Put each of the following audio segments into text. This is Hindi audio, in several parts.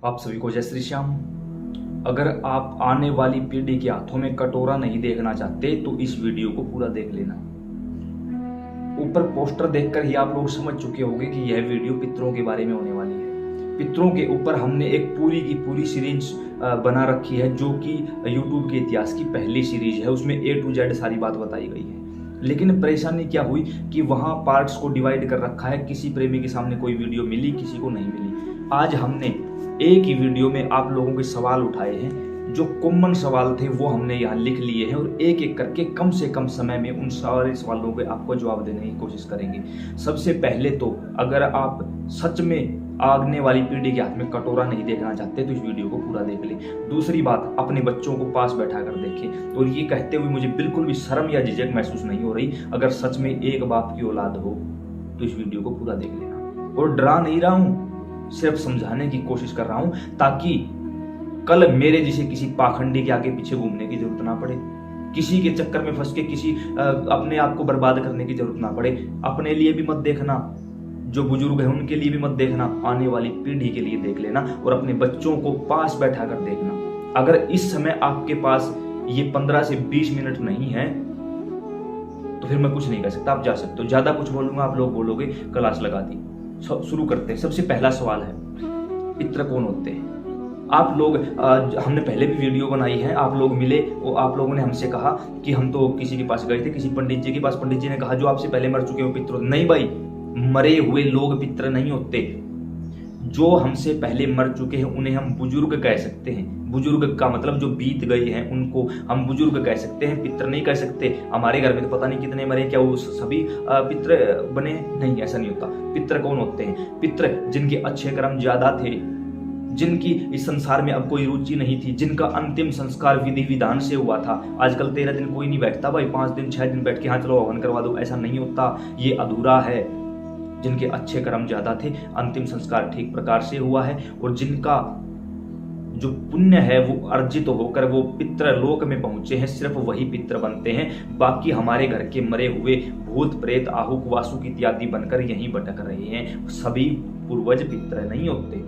आप सभी को जय श्री श्याम। अगर आप आने वाली पीढ़ी के हाथों में कटोरा नहीं देखना चाहते तो इस वीडियो को पूरा देख लेना। ऊपर पोस्टर देखकर ही आप लोग समझ चुके होंगे कि यह वीडियो पितरों के बारे में होने वाली है। पितरों के ऊपर हमने एक पूरी की पूरी सीरीज बना रखी है, जो कि यूट्यूब के इतिहास की पहली सीरीज है। उसमें A to Z सारी बात बताई गई है। लेकिन परेशानी क्या हुई कि वहां पार्ट्स को डिवाइड कर रखा है। किसी प्रेमी के सामने कोई वीडियो मिली, किसी को नहीं मिली। आज हमने एक ही वीडियो में आप लोगों के सवाल उठाए हैं। जो कॉमन सवाल थे वो हमने यहाँ लिख लिए हैं और एक एक करके कम से कम समय में उन सारे सवालों के आपको जवाब देने की कोशिश करेंगे। सबसे पहले तो अगर आप सच में आगने वाली पीढ़ी के हाथ में कटोरा नहीं देखना चाहते तो इस वीडियो को पूरा देख लें। दूसरी बात, अपने बच्चों को पास बैठा कर देखें। और ये कहते हुए मुझे बिल्कुल भी शर्म या झिझक महसूस नहीं हो रही, अगर सच में एक बाप की औलाद हो तो इस वीडियो को पूरा देख लेना। और डरा नहीं रहा हूं, सिर्फ समझाने की कोशिश कर रहा हूं ताकि कल मेरे जैसे किसी पाखंडी के आगे पीछे घूमने की जरूरत ना पड़े, किसी के चक्कर में फंस के किसी अपने आप को बर्बाद करने की जरूरत ना पड़े। अपने लिए भी मत देखना, जो बुजुर्ग है उनके लिए भी मत देखना, आने वाली पीढ़ी के लिए देख लेना और अपने बच्चों को पास बैठा कर देखना। अगर इस समय आपके पास ये 15 से 20 मिनट नहीं है तो फिर मैं कुछ नहीं कर सकता, आप जा सकते हो। ज्यादा कुछ बोलूंगा आप लोग बोलोगे क्लास लगा दी। शुरू करते हैं। सबसे पहला सवाल है, पितृ कौन होते हैं? आप लोग हमने पहले भी वीडियो बनाई है, आप लोग मिले और आप लोगों ने हमसे कहा कि हम तो किसी के पास गए थे, किसी पंडित जी के पास। पंडित जी ने कहा जो आपसे पहले मर चुके हो पितृ। नहीं भाई, मरे हुए लोग पितृ नहीं होते। जो हमसे पहले मर चुके हैं उन्हें हम बुजुर्ग कह सकते हैं। बुजुर्ग का मतलब जो बीत गए हैं उनको हम बुजुर्ग कह सकते हैं, पितृ नहीं कह सकते। हमारे घर में तो पता नहीं कितने मरे, क्या वो सभी पितृ बने? नहीं, ऐसा नहीं होता। पितृ कौन होते हैं? पितृ जिनके अच्छे कर्म ज्यादा थे, जिनकी इस संसार में अब कोई रुचि नहीं थी, जिनका अंतिम संस्कार विधि विधान से हुआ था। आजकल 13 दिन कोई नहीं बैठता भाई, 5 दिन 6 दिन बैठ के हाँ चलो हवन करवा दो, ऐसा नहीं होता। ये अधूरा है। जिनके अच्छे कर्म ज्यादा थे, अंतिम संस्कार ठीक प्रकार से हुआ है और जिनका जो पुण्य है वो अर्जित होकर वो पितृ लोक में पहुंचे हैं, सिर्फ वही पितृ बनते हैं। बाकी हमारे घर के मरे हुए भूत प्रेत आहुक वासुक इत्यादि बनकर यहीं भटक रहे हैं। सभी पूर्वज पितृ नहीं होते।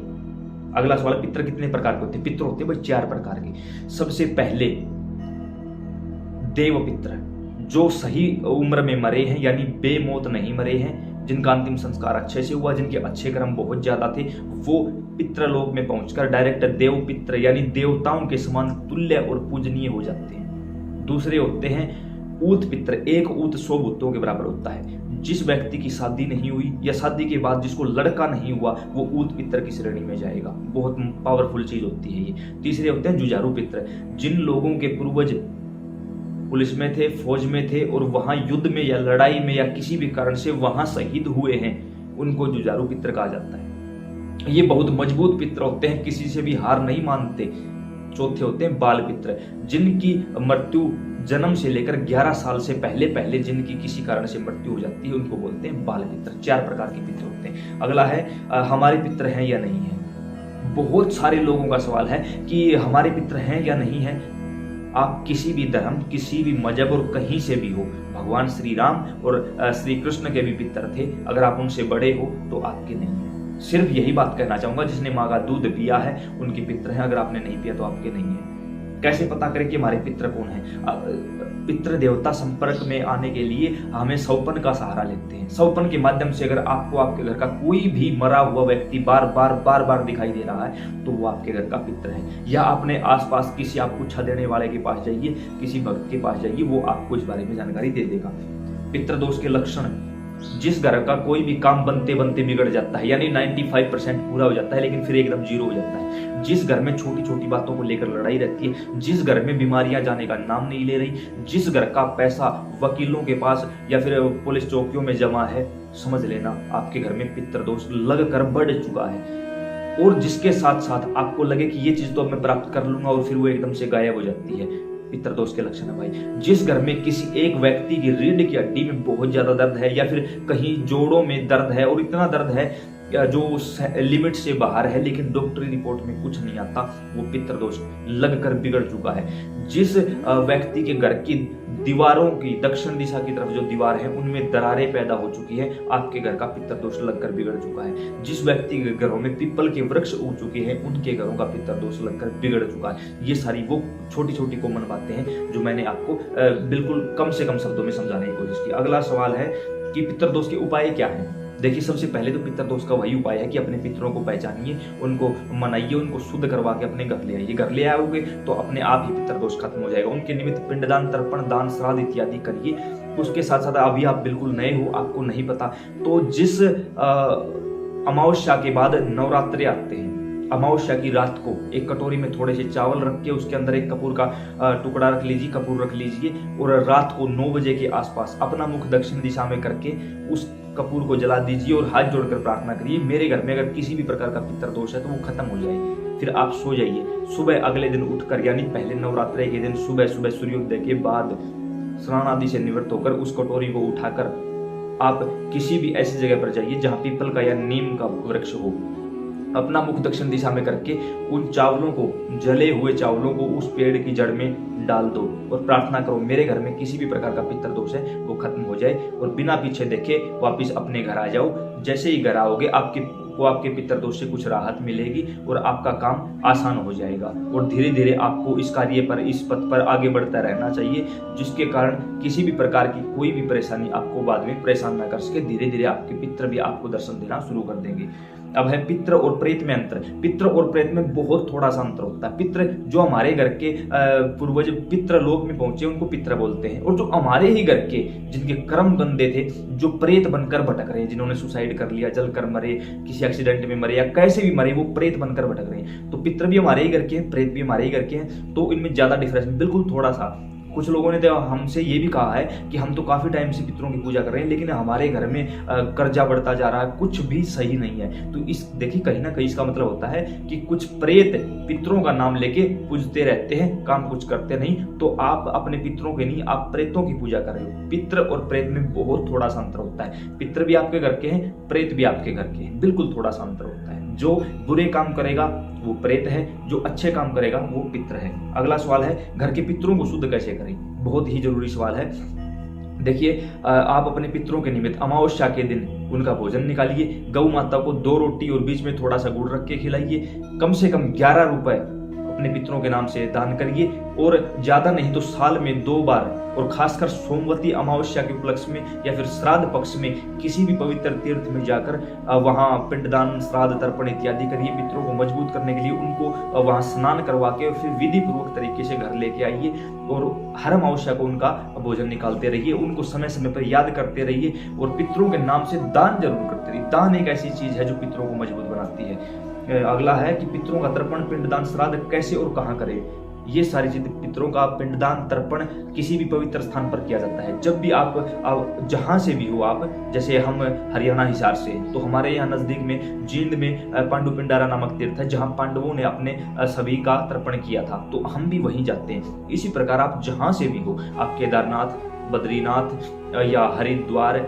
अगला सवाल, पितृ कितने प्रकार के होते हैं? पितृ होते हैं भाई 4 प्रकार के। सबसे पहले देव पितृ, जो सही उम्र में मरे हैं, यानी बेमौत नहीं मरे हैं, जिनका अंतिम संस्कार अच्छे से हुआ, जिनके अच्छे कर्म बहुत ज्यादा थे, वो पितृलोक में पहुंचकर डायरेक्ट देव पितृ यानी देवताओं के समान तुल्य और पूजनीय हो जाते हैं। दूसरे होते हैं ऊत पितृ। एक ऊत 100 भूतों के बराबर होता है। जिस व्यक्ति की शादी नहीं हुई या शादी के बाद जिसको लड़का नहीं हुआ वो ऊत पितृ की श्रेणी में जाएगा। बहुत पावरफुल चीज होती है ये। तीसरे होते हैं जुझारू पितृ। जिन लोगों के पूर्वज पुलिस में थे, फौज में थे और वहां युद्ध में या लड़ाई में या किसी भी कारण से वहां शहीद हुए हैं, उनको जुझारू पितृ कहा जाता है। ये बहुत मजबूत पितृ होते हैं, किसी से भी हार नहीं मानते। चौथे होते हैं बाल पितृ, जिनकी मृत्यु जन्म से लेकर 11 साल से पहले पहले जिनकी किसी कारण से मृत्यु हो जाती है, उनको बोलते हैं बाल पितृ। 4 प्रकार के पितृ होते हैं। अगला है हमारे पितृ हैं या नहीं है। बहुत सारे लोगों का सवाल है कि हमारे पितृ हैं या नहीं है। आप किसी भी धर्म, किसी भी मजहब और कहीं से भी हो, भगवान श्री राम और श्री कृष्ण के भी पितर थे। अगर आप उनसे बड़े हो तो आपके नहीं है। सिर्फ यही बात कहना चाहूंगा, जिसने माँ का दूध पिया है उनके पितर हैं, अगर आपने नहीं पिया तो आपके नहीं है। कैसे पता करें कि हमारे पितर कौन है? पितृ देवता संपर्क में आने के लिए हमें सौपन का सहारा लेते हैं। सौपन के माध्यम से अगर आपको आपके घर का कोई भी मरा हुआ व्यक्ति बार बार दिखाई दे रहा है तो वो आपके घर का पितृ है। या अपने आसपास किसी आपको छा देने वाले के पास जाइए, किसी भक्त के पास जाइए, वो आपको इस बारे में जानकारी दे देगा। पितृ दोष के लक्षण, जिस घर का कोई भी काम बनते बनते बिगड़ जाता है, यानी 95% पूरा हो जाता है लेकिन फिर एकदम 0 हो जाता है। जिस घर में छोटी छोटी बातों को लेकर लड़ाई रहती है, जिस घर में बीमारियां जाने का नाम नहीं ले रही, जिस घर का पैसा वकीलों के पास या फिर पुलिस चौकियों में जमा है, समझ लेना आपके घर में पितृदोष लगकर बढ़ चुका है। और जिसके साथ साथ आपको लगे कि ये चीज तो मैं प्राप्त कर लूंगा और फिर वो एकदम से गायब हो जाती है, पितृदोष के लक्षण है भाई। जिस घर में किसी एक व्यक्ति की रीढ़ की हड्डी में बहुत ज्यादा दर्द है या फिर कहीं जोड़ों में दर्द है और इतना दर्द है जो लिमिट से बाहर है, लेकिन डॉक्टरी रिपोर्ट में कुछ नहीं आता, वो पितृदोष लगकर बिगड़ चुका है। जिस व्यक्ति के घर की दीवारों की दक्षिण दिशा की तरफ जो दीवार है उनमें दरारें पैदा हो चुकी है, आपके घर का पितृदोष लगकर बिगड़ चुका है। जिस व्यक्ति के घरों में पीपल के वृक्ष उग चुके हैं, उनके घरों का पितृदोष लगकर बिगड़ चुका है। ये सारी वो छोटी छोटी कॉमन बातें हैं जो मैंने आपको बिल्कुल कम से कम शब्दों में समझाने की कोशिश की। अगला सवाल है कि पितृदोष के उपाय क्या हैं। देखिए, सबसे पहले तो पितृदोष का वही उपाय है कि अपने पितरों को पहचानिए, उनको मनाइए, उनको शुद्ध करवा के अपने घर ले आइए। घर ले आओगे तो अपने आप ही पितृदोष खत्म हो जाएगा। उनके निमित्त पिंडदान, तर्पण, दान, श्राद्ध इत्यादि करिए। उसके साथ साथ अभी आप बिल्कुल नए हो, आपको नहीं पता, तो जिस अमावस्या के बाद नवरात्रे आते हैं, अमावस्या की रात को एक कटोरी में थोड़े से चावल रख के उसके अंदर एक कपूर का टुकड़ा रख लीजिए, कपूर रख लीजिए, और रात को 9 बजे के आसपास अपना मुख दक्षिण दिशा में करके उस कपूर को जला दीजिए और हाथ जोड़कर प्रार्थना करिए, मेरे घर में अगर किसी भी प्रकार का पितृदोष है तो वो खत्म हो जाए। फिर आप सो जाइए। सुबह अगले दिन उठकर, यानी पहले नवरात्रे के दिन सुबह सुबह सूर्योदय के बाद स्नान आदि से निवृत्त होकर उस कटोरी को उठाकर आप किसी भी ऐसी जगह पर जाइए जहां पीपल का या नीम का वृक्ष हो। अपना मुख दक्षिण दिशा में करके उन चावलों को, जले हुए चावलों को उस पेड़ की जड़ में डाल दो और प्रार्थना करो, मेरे घर में किसी भी प्रकार का पितृदोष है वो खत्म हो जाए, और बिना पीछे देखे वापिस अपने घर आ जाओ। जैसे ही घर आओगे आपके पितृदोष से कुछ राहत मिलेगी और आपका काम आसान हो जाएगा। और धीरे धीरे आपको इस कार्य पर, इस पथ पर आगे बढ़ता रहना चाहिए, जिसके कारण किसी भी प्रकार की कोई भी परेशानी आपको बाद में परेशान ना कर सके। धीरे धीरे आपके पितृ भी आपको दर्शन देना शुरू कर देंगे। अब है पितृ और प्रेत में अंतर। पितृ और प्रेत में बहुत थोड़ा सा अंतर होता है। पितृ जो हमारे घर के पूर्वज पितृ लोक में पहुंचे उनको पितृ बोलते हैं, और जो हमारे ही घर के जिनके कर्म गंदे थे, जो प्रेत बनकर भटक रहे हैं, जिन्होंने सुसाइड कर लिया, जलकर मरे, किसी एक्सीडेंट में मरे या कैसे भी मरे, वो प्रेत बनकर भटक रहे हैं। तो पितृ भी हमारे ही घर के हैं, प्रेत भी हमारे ही घर के हैं, तो इनमें ज्यादा डिफरेंस बिल्कुल थोड़ा सा। कुछ लोगों ने तो हमसे ये भी कहा है कि हम तो काफी टाइम से पितरों की पूजा कर रहे हैं, लेकिन हमारे घर में कर्जा बढ़ता जा रहा है, कुछ भी सही नहीं है। तो इस देखिए, कहीं ना कहीं इसका मतलब होता है कि कुछ प्रेत पितरों का नाम लेके पूजते रहते हैं, काम कुछ करते नहीं। तो आप अपने पितरों के नहीं, आप प्रेतों की पूजा कर रहे हो। पितृ और प्रेत में बहुत थोड़ा सा अंतर होता है। पितृ भी आपके घर के हैं, प्रेत भी आपके घर के हैं, बिल्कुल थोड़ा सा अंतर होता है। जो बुरे काम करेगा वो प्रेत है, जो अच्छे काम करेगा वो पितृ है। अगला सवाल है, घर के पितरों को शुद्ध कैसे करें। बहुत ही जरूरी सवाल है। देखिए, आप अपने पितरों के निमित्त अमावस्या के दिन उनका भोजन निकालिए। गौ माता को 2 रोटी और बीच में थोड़ा सा गुड़ रख के खिलाइए। कम से कम 11 रुपए अपने पितरों के नाम से दान करिए, और ज्यादा नहीं तो साल में 2 बार, और खासकर सोमवती अमावस्या के उपलक्ष्य में या फिर श्राद्ध पक्ष में किसी भी पवित्र तीर्थ में जाकर वहां पिंडदान, श्राद्ध, तर्पण इत्यादि करिए। पितरों को मजबूत करने के लिए उनको वहां स्नान करवा के और फिर विधि पूर्वक तरीके से घर लेके आइए, और हर अमावस्या को उनका भोजन निकालते रहिए। उनको समय समय पर याद करते रहिए, और पितरों के नाम से दान जरूर करते रहिए। दान एक ऐसी चीज है जो पितरों को मजबूत बनाती है। अगला है कि पितरों का तर्पण, पिंडदान, श्राद्ध कैसे और कहाँ करें। ये सारी चीजें, पितरों का पिंडदान, तर्पण किसी भी पवित्र स्थान पर किया जाता है। जब भी आप जहां से भी हो, आप जैसे हम हरियाणा हिसार से, तो हमारे यहाँ नजदीक में जींद में पांडुपिंडारा नामक तीर्थ है, जहां पांडवों ने अपने सभी का तर्पण किया था, तो हम भी वहीं जाते हैं। इसी प्रकार आप जहां से भी हो, आप केदारनाथ, बद्रीनाथ या हरिद्वार,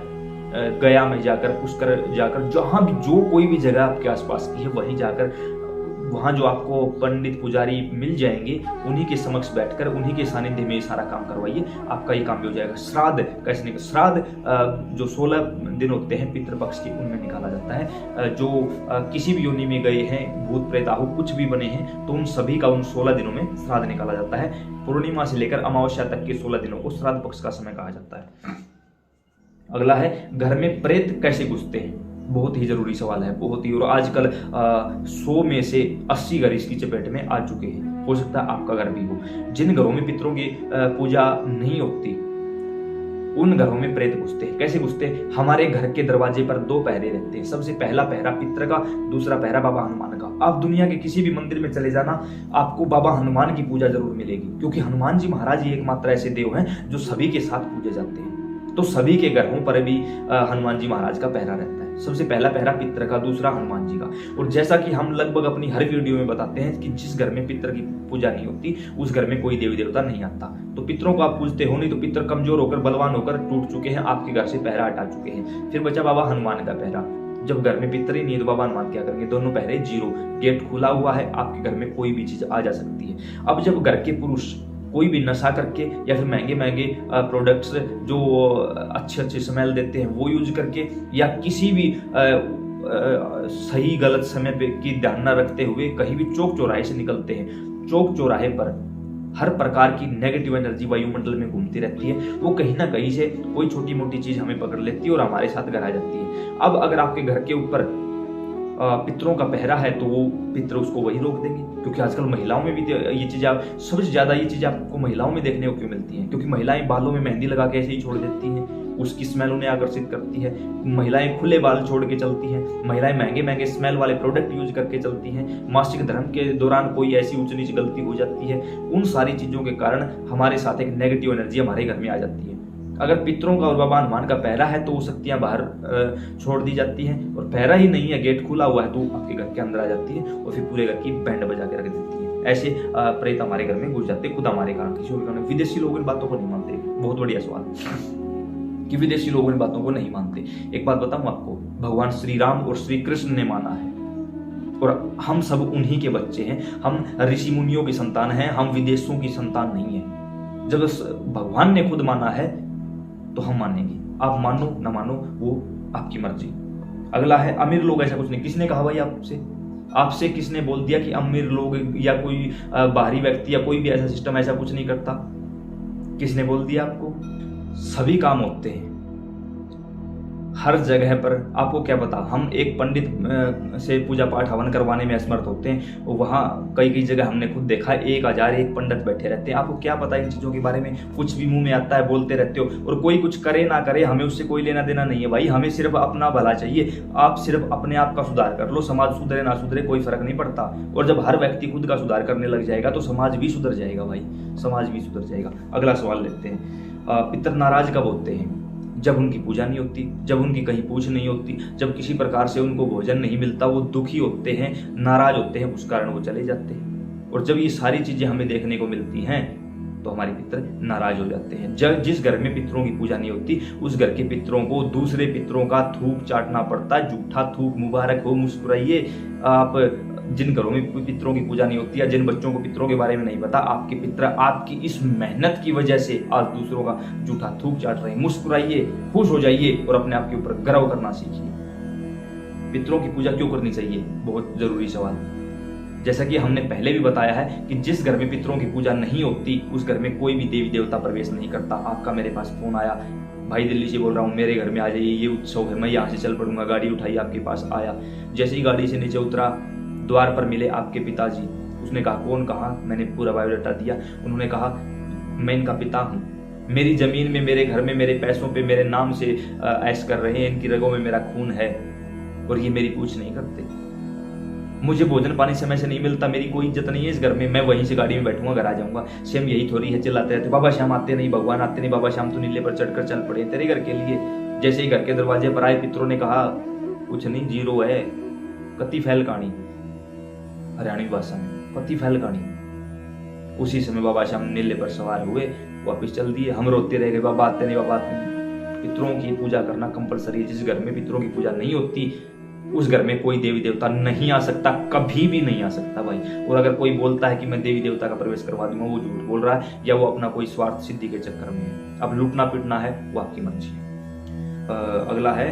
गया में जाकर, पुष्कर जाकर, जहां भी जो कोई भी जगह आपके आसपास की है, वहीं जाकर वहां जो आपको पंडित पुजारी मिल जाएंगे, उन्हीं के समक्ष बैठकर उन्हीं के सानिध्य में सारा काम करवाइए, आपका ये काम भी हो जाएगा। श्राद्ध कैसे निकल, श्राद्ध जो 16 दिन होते हैं पितृपक्ष के, उनमें निकाला जाता है। जो किसी भी योनि में गए हैं, भूत प्रेत आहु कुछ भी बने हैं, तो उन सभी का उन 16 दिनों में श्राद्ध निकाला जाता है। पूर्णिमा से लेकर अमावस्या तक के 16 दिनों को श्राद्ध पक्ष का समय कहा जाता है। अगला है, घर में प्रेत कैसे घुसते हैं। बहुत ही जरूरी सवाल है, बहुत ही। और आजकल 100 में से 80 घर इसकी चपेट में आ चुके हैं। हो सकता है आपका घर भी हो। जिन घरों में पितरों की पूजा नहीं होती, उन घरों में प्रेत घुसते हैं। कैसे घुसते हैं? हमारे घर के दरवाजे पर 2 पहरे रहते हैं। सबसे पहला पहरा पितृ का, दूसरा पहरा बाबा हनुमान का। आप दुनिया के किसी भी मंदिर में चले जाना, आपको बाबा हनुमान की पूजा जरूर मिलेगी, क्योंकि हनुमान जी महाराज ही एकमात्र ऐसे देव हैं जो सभी के साथ पूजे जाते हैं। तो सभी के घरों पर भी हनुमान जी महाराज का पहरा रहता है। सबसे पहला पहरा पितृ का, दूसरा हनुमान जी का। और जैसा कि हम लगभग अपनी हर वीडियो में बताते हैं कि जिस घर में पितृ की पूजा नहीं होती, उस घर में कोई देवी देवता नहीं आता। तो पितरों को आप पूजते हो नहीं, तो पितृ कमजोर होकर, बलवान होकर टूट चुके हैं, आपके घर से पहरा हटा चुके हैं। फिर बचा बाबा हनुमान का पहरा, जब घर में पितर ही नहीं है तो बाबा हनुमान क्या करेंगे? दोनों पहरे जीरो, गेट खुला हुआ है, आपके घर में कोई भी चीज आ जा सकती है। अब जब घर के पुरुष कोई भी नशा करके या फिर महंगे महंगे प्रोडक्ट्स जो अच्छे अच्छे स्मेल देते हैं वो यूज करके, या किसी भी सही गलत समय पे की ध्यान न रखते हुए कहीं भी चौक चौराहे से निकलते हैं, चौक चौराहे पर हर प्रकार की नेगेटिव एनर्जी वायुमंडल में घूमती रहती है, वो कहीं ना कहीं से कोई छोटी मोटी चीज हमें पकड़ लेती है और हमारे साथ घर आ जाती है। अब अगर आपके घर के ऊपर पितरों का पहरा है तो वो पितर उसको वही रोक देंगे, क्योंकि आजकल महिलाओं में भी ये चीज आप सबसे ज्यादा ये चीज आपको महिलाओं में देखने को क्यों मिलती है? क्योंकि महिलाएं बालों में मेहंदी लगा के ऐसे ही छोड़ देती हैं, उसकी स्मेल उन्हें आकर्षित करती है। महिलाएं खुले बाल छोड़ के चलती हैं, महिलाएं महंगे महंगे स्मेल वाले प्रोडक्ट यूज करके चलती हैं, मासिक धर्म के दौरान कोई ऐसी ऊंच नीच गलती हो जाती है, उन सारी चीजों के कारण हमारे साथ एक नेगेटिव एनर्जी हमारे घर में आ जाती है। अगर पितरों का और बाबा हनुमान का पहरा है तो वो शक्तियां बाहर छोड़ दी जाती हैं, और पहरा ही नहीं है, गेट खुला हुआ है, तो आपके घर के अंदर आ जाती है और फिर पूरे घर की बैंड बजा के रख देती है। ऐसे प्रेत हमारे घर में घुस जाते, खुद हमारे कारण किसी और कारण। विदेशी लोग इन बातों को नहीं मानते। बहुत बढ़िया सवाल कि विदेशी लोग इन बातों को नहीं मानते। एक बात बताऊं आपको, भगवान श्री राम और श्री कृष्ण ने माना है, और हम सब उन्हीं के बच्चे हैं। हम ऋषि मुनियों की संतान हैं, हम विदेशों की संतान नहीं है। जब भगवान ने खुद माना है तो हम मानेंगे। आप मानो ना मानो वो आपकी मर्जी। अगला है अमीर लोग ऐसा कुछ नहीं। किसने कहा भाई आपसे किसने बोल दिया कि अमीर लोग या कोई बाहरी व्यक्ति या कोई भी ऐसा सिस्टम ऐसा कुछ नहीं करता? किसने बोल दिया आपको? सभी काम होते हैं हर जगह पर। आपको क्या पता, हम एक पंडित से पूजा पाठ हवन करवाने में असमर्थ होते हैं, वहाँ कई जगह हमने खुद देखा है 1001 पंडित बैठे रहते हैं। आपको क्या पता इन चीज़ों के बारे में? कुछ भी मुंह में आता है बोलते रहते हो, और कोई कुछ करे ना करे हमें उससे कोई लेना देना नहीं है भाई। हमें सिर्फ अपना भला चाहिए। आप सिर्फ अपने आप का सुधार कर लो, समाज सुधरे ना सुधरे कोई फर्क नहीं पड़ता। और जब हर व्यक्ति खुद का सुधार करने लग जाएगा तो समाज भी सुधर जाएगा भाई, समाज भी सुधर जाएगा। अगला सवाल लेते हैं। पितर नाराज कब होते हैं? जब उनकी पूजा नहीं होती, जब उनकी कहीं पूछ नहीं होती, जब किसी प्रकार से उनको भोजन नहीं मिलता, वो दुखी होते हैं, नाराज होते हैं, उस कारण वो चले जाते हैं। और जब ये सारी चीजें हमें देखने को मिलती हैं तो हमारे पितर नाराज हो जाते हैं। जिस घर में पितरों की पूजा नहीं होती उस घर के पितरों को दूसरे पितरों का थूक चाटना पड़ता। जूठा थूक मुबारक हो, मुस्कुराइए। आप जिन घरों में पितरों की पूजा नहीं होती या जिन बच्चों को पितरों के बारे में नहीं पता, आपके पितर आपकी इस मेहनत की वजह से आज दूसरों का जूठा थूक चाट रहे हैं। मुस्कुराइए, खुश हो जाइए और अपने आप के ऊपर गर्व करना सीखिए। पितरों की पूजा क्यों करनी चाहिए? बहुत जरूरी सवाल। जैसा कि हमने पहले भी बताया है कि जिस घर में पितरों की पूजा नहीं होती उस घर में कोई भी देवी देवता प्रवेश नहीं करता। आपका मेरे पास फोन आया, भाई दिल्ली से बोल रहा हूँ, मेरे घर में आ जाइए, ये उत्सव है, मैं यहाँ से चल पड़ूंगा। गाड़ी उठाई, आपके पास आया। जैसे ही गाड़ी से नीचे उतरा, द्वार पर मिले आपके पिताजी। उसने कहा कौन? कहा मैंने पूरा बायोडाटा दिया। उन्होंने कहा मैं इनका पिता हूँ, मेरी जमीन में, मेरे घर में, मेरे पैसों पे मेरे नाम से ऐश कर रहे हैं, इनकी रगों में मेरा खून है और ये मेरी पूछ नहीं करते। मुझे भोजन पानी समय से नहीं मिलता, मेरी कोई इज्जत नहीं है इस घर में, मैं वहीं से गाड़ी में बैठूंगा, घर आ जाऊंगा। सेम यही थोड़ी है, चिल्लाते रहते बाबा श्याम आते नहीं, भगवान आते नहीं, बाबा श्याम तो नीले पर चढ़कर चल पड़े तेरे घर के लिए। जैसे ही घर के दरवाजे पर आए पितरों ने कहा कुछ नहीं, जीरो है, कति फैल कहानी, हरियाणवी भाषा में कति फैल कहानी। उसी समय बाबा श्याम नीले पर सवार हुए, वापिस चल दिए। हम रोते रह गए, बाबा आते नहीं, बाबा आते नहीं। पितरों की पूजा करना कंपलसरी है। जिस घर में पितरों की पूजा नहीं होती उस घर में कोई देवी देवता नहीं आ सकता, कभी भी नहीं आ सकता भाई। और अगर कोई बोलता है कि मैं देवी देवता का प्रवेश करवा दूंगा, वो झूठ बोल रहा है या वो अपना कोई स्वार्थ सिद्धि के चक्कर में है। अब लूटना पीटना है वो आपकी मर्जी है। अगला है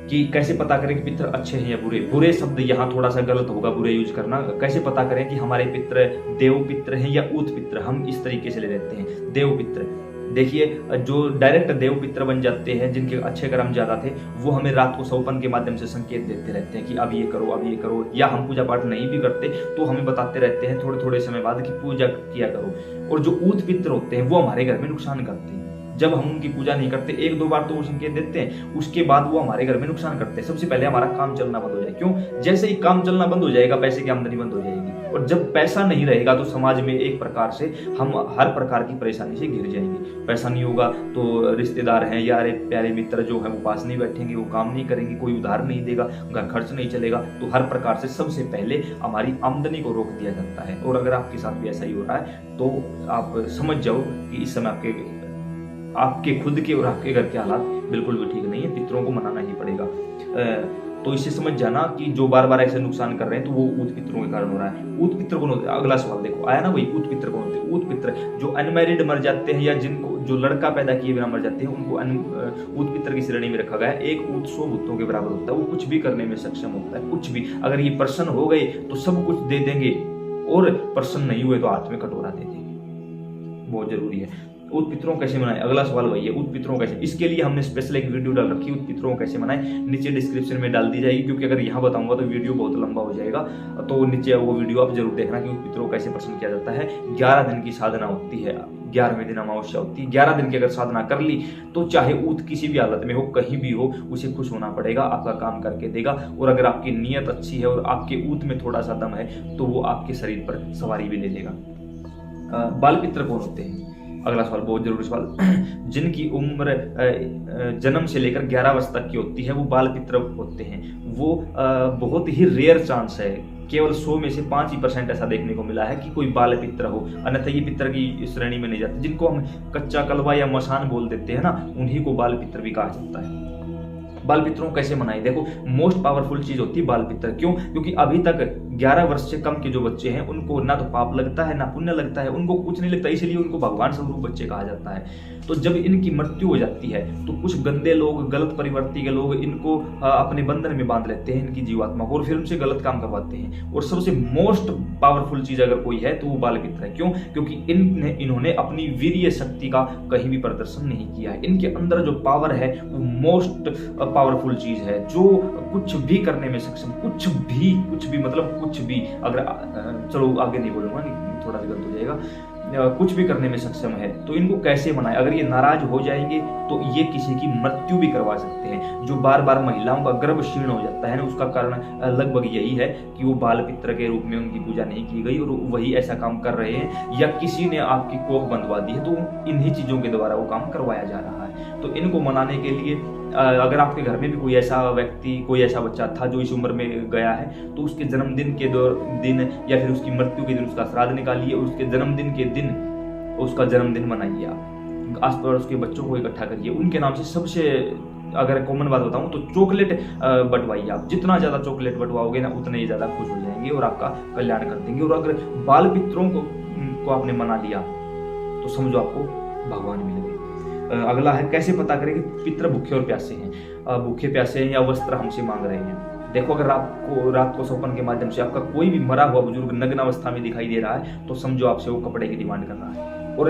कि कैसे पता करें कि पितर अच्छे हैं या बुरे? बुरे शब्द यहाँ थोड़ा सा गलत होगा, बुरे यूज करना। कैसे पता करें कि हमारे पितर देव पितर हैं या ऊत पितर? हम इस तरीके से ले लेते हैं देव पितर। देखिए, जो डायरेक्ट देव पितर बन जाते हैं, जिनके अच्छे कर्म ज्यादा थे, वो हमें रात को सौपन के माध्यम से संकेत देते रहते हैं कि अब ये करो, अब ये करो। या हम पूजा पाठ नहीं भी करते तो हमें बताते रहते हैं थोड़े थोड़े समय बाद कि पूजा किया करो। और जो ऊत पितर होते हैं वो हमारे घर में नुकसान करते हैं। जब हम उनकी पूजा नहीं करते, एक दो बार तो वो संकेत देते हैं, उसके बाद वो हमारे घर में नुकसान करते हैं। सबसे पहले हमारा काम चलना बंद हो जाए। क्यों? जैसे ही काम चलना बंद हो जाएगा, पैसे की आमदनी बंद हो जाएगी। और जब पैसा नहीं रहेगा तो समाज में एक प्रकार से हम हर प्रकार की परेशानी से घिर जाएंगे। पैसा नहीं होगा तो रिश्तेदार हैं, यार प्यारे मित्र जो है वो पास नहीं बैठेंगे, वो काम नहीं करेंगे, कोई उधार नहीं देगा, घर खर्च नहीं चलेगा। तो हर प्रकार से सबसे पहले हमारी आमदनी को रोक दिया जाता है। और अगर आपके साथ भी ऐसा ही हो रहा है तो आप समझ जाओ कि इस समय आपके खुद के और आपके घर के हालात बिल्कुल भी ठीक नहीं है। पितरों को मनाना ही पड़ेगा। तो इसे समझ जाना कि जो बार बार ऐसे नुकसान कर रहे हैं तो वो ऊत पितरों के कारण हो रहा है। ऊत पितर कौन होते हैं? अगला सवाल देखो आया ना वही, ऊत पितर कौन होते हैं? ऊत पितर जो अनमैरिड मर जाते हैं या जिनको जो लड़का पैदा किए बिना मर जाते हैं उनको ऊत पितर की श्रेणी में रखा गया है। एक ऊत 100 भूतों के बराबर होता है, वो कुछ भी करने में सक्षम होता है, कुछ भी। अगर ये प्रसन्न हो गए तो सब कुछ दे देंगे, और प्रसन्न नहीं हुए तो हाथ में कटोरा दे देंगे। बहुत जरूरी है। ऊत पितरों कैसे मनाएं? अगला सवाल वही है, ऊत पितरों कैसे। इसके लिए हमने स्पेशल एक वीडियो डाल रखी है, ऊत पितरों कैसे मनाएं, नीचे डिस्क्रिप्शन में डाल दी जाएगी, क्योंकि अगर यहाँ बताऊंगा तो वीडियो बहुत लंबा हो जाएगा। तो नीचे वो वीडियो आप जरूर देखना कि ऊत पितरों कैसे प्रसन्न किया जाता है। 11 दिन की साधना होती है, 11वें दिन अमावस्या होती है। 11 दिन की अगर साधना कर ली तो चाहे ऊत किसी भी हालत में हो, कहीं भी हो, उसे खुश होना पड़ेगा, आपका काम करके देगा। और अगर आपकी नीयत अच्छी है और आपके ऊत में थोड़ा सा दम है तो वो आपके शरीर पर सवारी भी ले लेगा। बाल पितर कौन होते हैं? अगला सवाल बहुत जरूरी सवाल। जिनकी उम्र जन्म से लेकर 11 वर्ष तक की होती है वो बाल पितर होते हैं। वो बहुत ही रेयर चांस है, केवल 100 में से 5% ऐसा देखने को मिला है कि कोई बाल पितर हो, अन्यथा ये पितर की श्रेणी में नहीं जाते। जिनको हम कच्चा कलवा या मसान बोल देते हैं ना, उन्हीं को बाल पितर भी कहा जाता है। बाल पितरों कैसे मनाए? देखो मोस्ट पावरफुल चीज होती है बाल पितर। क्यों? क्योंकि अभी तक 11 वर्ष से कम के जो बच्चे हैं उनको ना तो पाप लगता है ना पुण्य लगता है, उनको कुछ नहीं लगता, इसलिए उनको भगवान स्वरूप बच्चे कहा जाता है। तो जब इनकी मृत्यु हो जाती है तो कुछ गंदे लोग, गलत परिवर्ती के लोग इनको अपने बंधन में बांध लेते हैं, इनकी जीवात्मा को, और फिर उनसे गलत काम करवाते हैं। और सबसे मोस्ट पावरफुल चीज अगर कोई है तो वो बाल पितर है। क्यों? क्योंकि इन्होंने अपनी वीर्य शक्ति का कहीं भी प्रदर्शन नहीं किया है। इनके अंदर जो पावर है वो मोस्ट पावरफुल चीज है, जो कुछ भी करने में सक्षम, कुछ भी मतलब कुछ भी। अगर चलो आगे नहीं बोलूंगा, थोड़ा सा गलत हो जाएगा, कुछ भी करने में सक्षम है। तो इनको कैसे मनाएं? अगर ये नाराज हो जाएंगे तो ये किसी की मृत्यु भी करवा सकते हैं। जो बार बार महिलाओं का गर्भ क्षीण हो जाता है ना, उसका कारण लगभग यही है कि वो बाल पितर के रूप में उनकी पूजा नहीं की गई और वही ऐसा काम कर रहे हैं, या किसी ने आपकी कोख बंधवा दी है, तो इन्हीं चीजों के द्वारा वो काम करवाया जा रहा है। तो इनको मनाने के लिए अगर आपके घर में भी कोई ऐसा व्यक्ति, कोई ऐसा बच्चा था जो इस उम्र में गया है, तो उसके जन्मदिन के दिन या फिर उसकी मृत्यु के दिन उसका श्राद्ध निकालिए और उसके जन्मदिन के दिन उसका जन्मदिन मनाइए। आप आस पड़ोस के बच्चों को इकट्ठा करिए, उनके नाम से सबसे, अगर कॉमन बात बताऊं तो चॉकलेट बंटवाइए। आप जितना ज्यादा चॉकलेट बंटवाओगे ना उतने ही ज्यादा खुश हो जाएंगे और आपका कल्याण कर देंगे। और अगर बाल पितरों को आपने मना लिया तो समझो आपको भगवान मिल गए। अगला है कैसे पता करें कि पितर भूखे और प्यासे हैं? भूखे प्यासे हैं या वस्त्र हमसे मांग रहे हैं। देखो अगर रात को स्वप्न के माध्यम से आपका कोई भी मरा हुआ बुजुर्ग नग्न अवस्था में दिखाई दे रहा है तो समझो आपसे वो कपड़े की डिमांड कर रहा है। और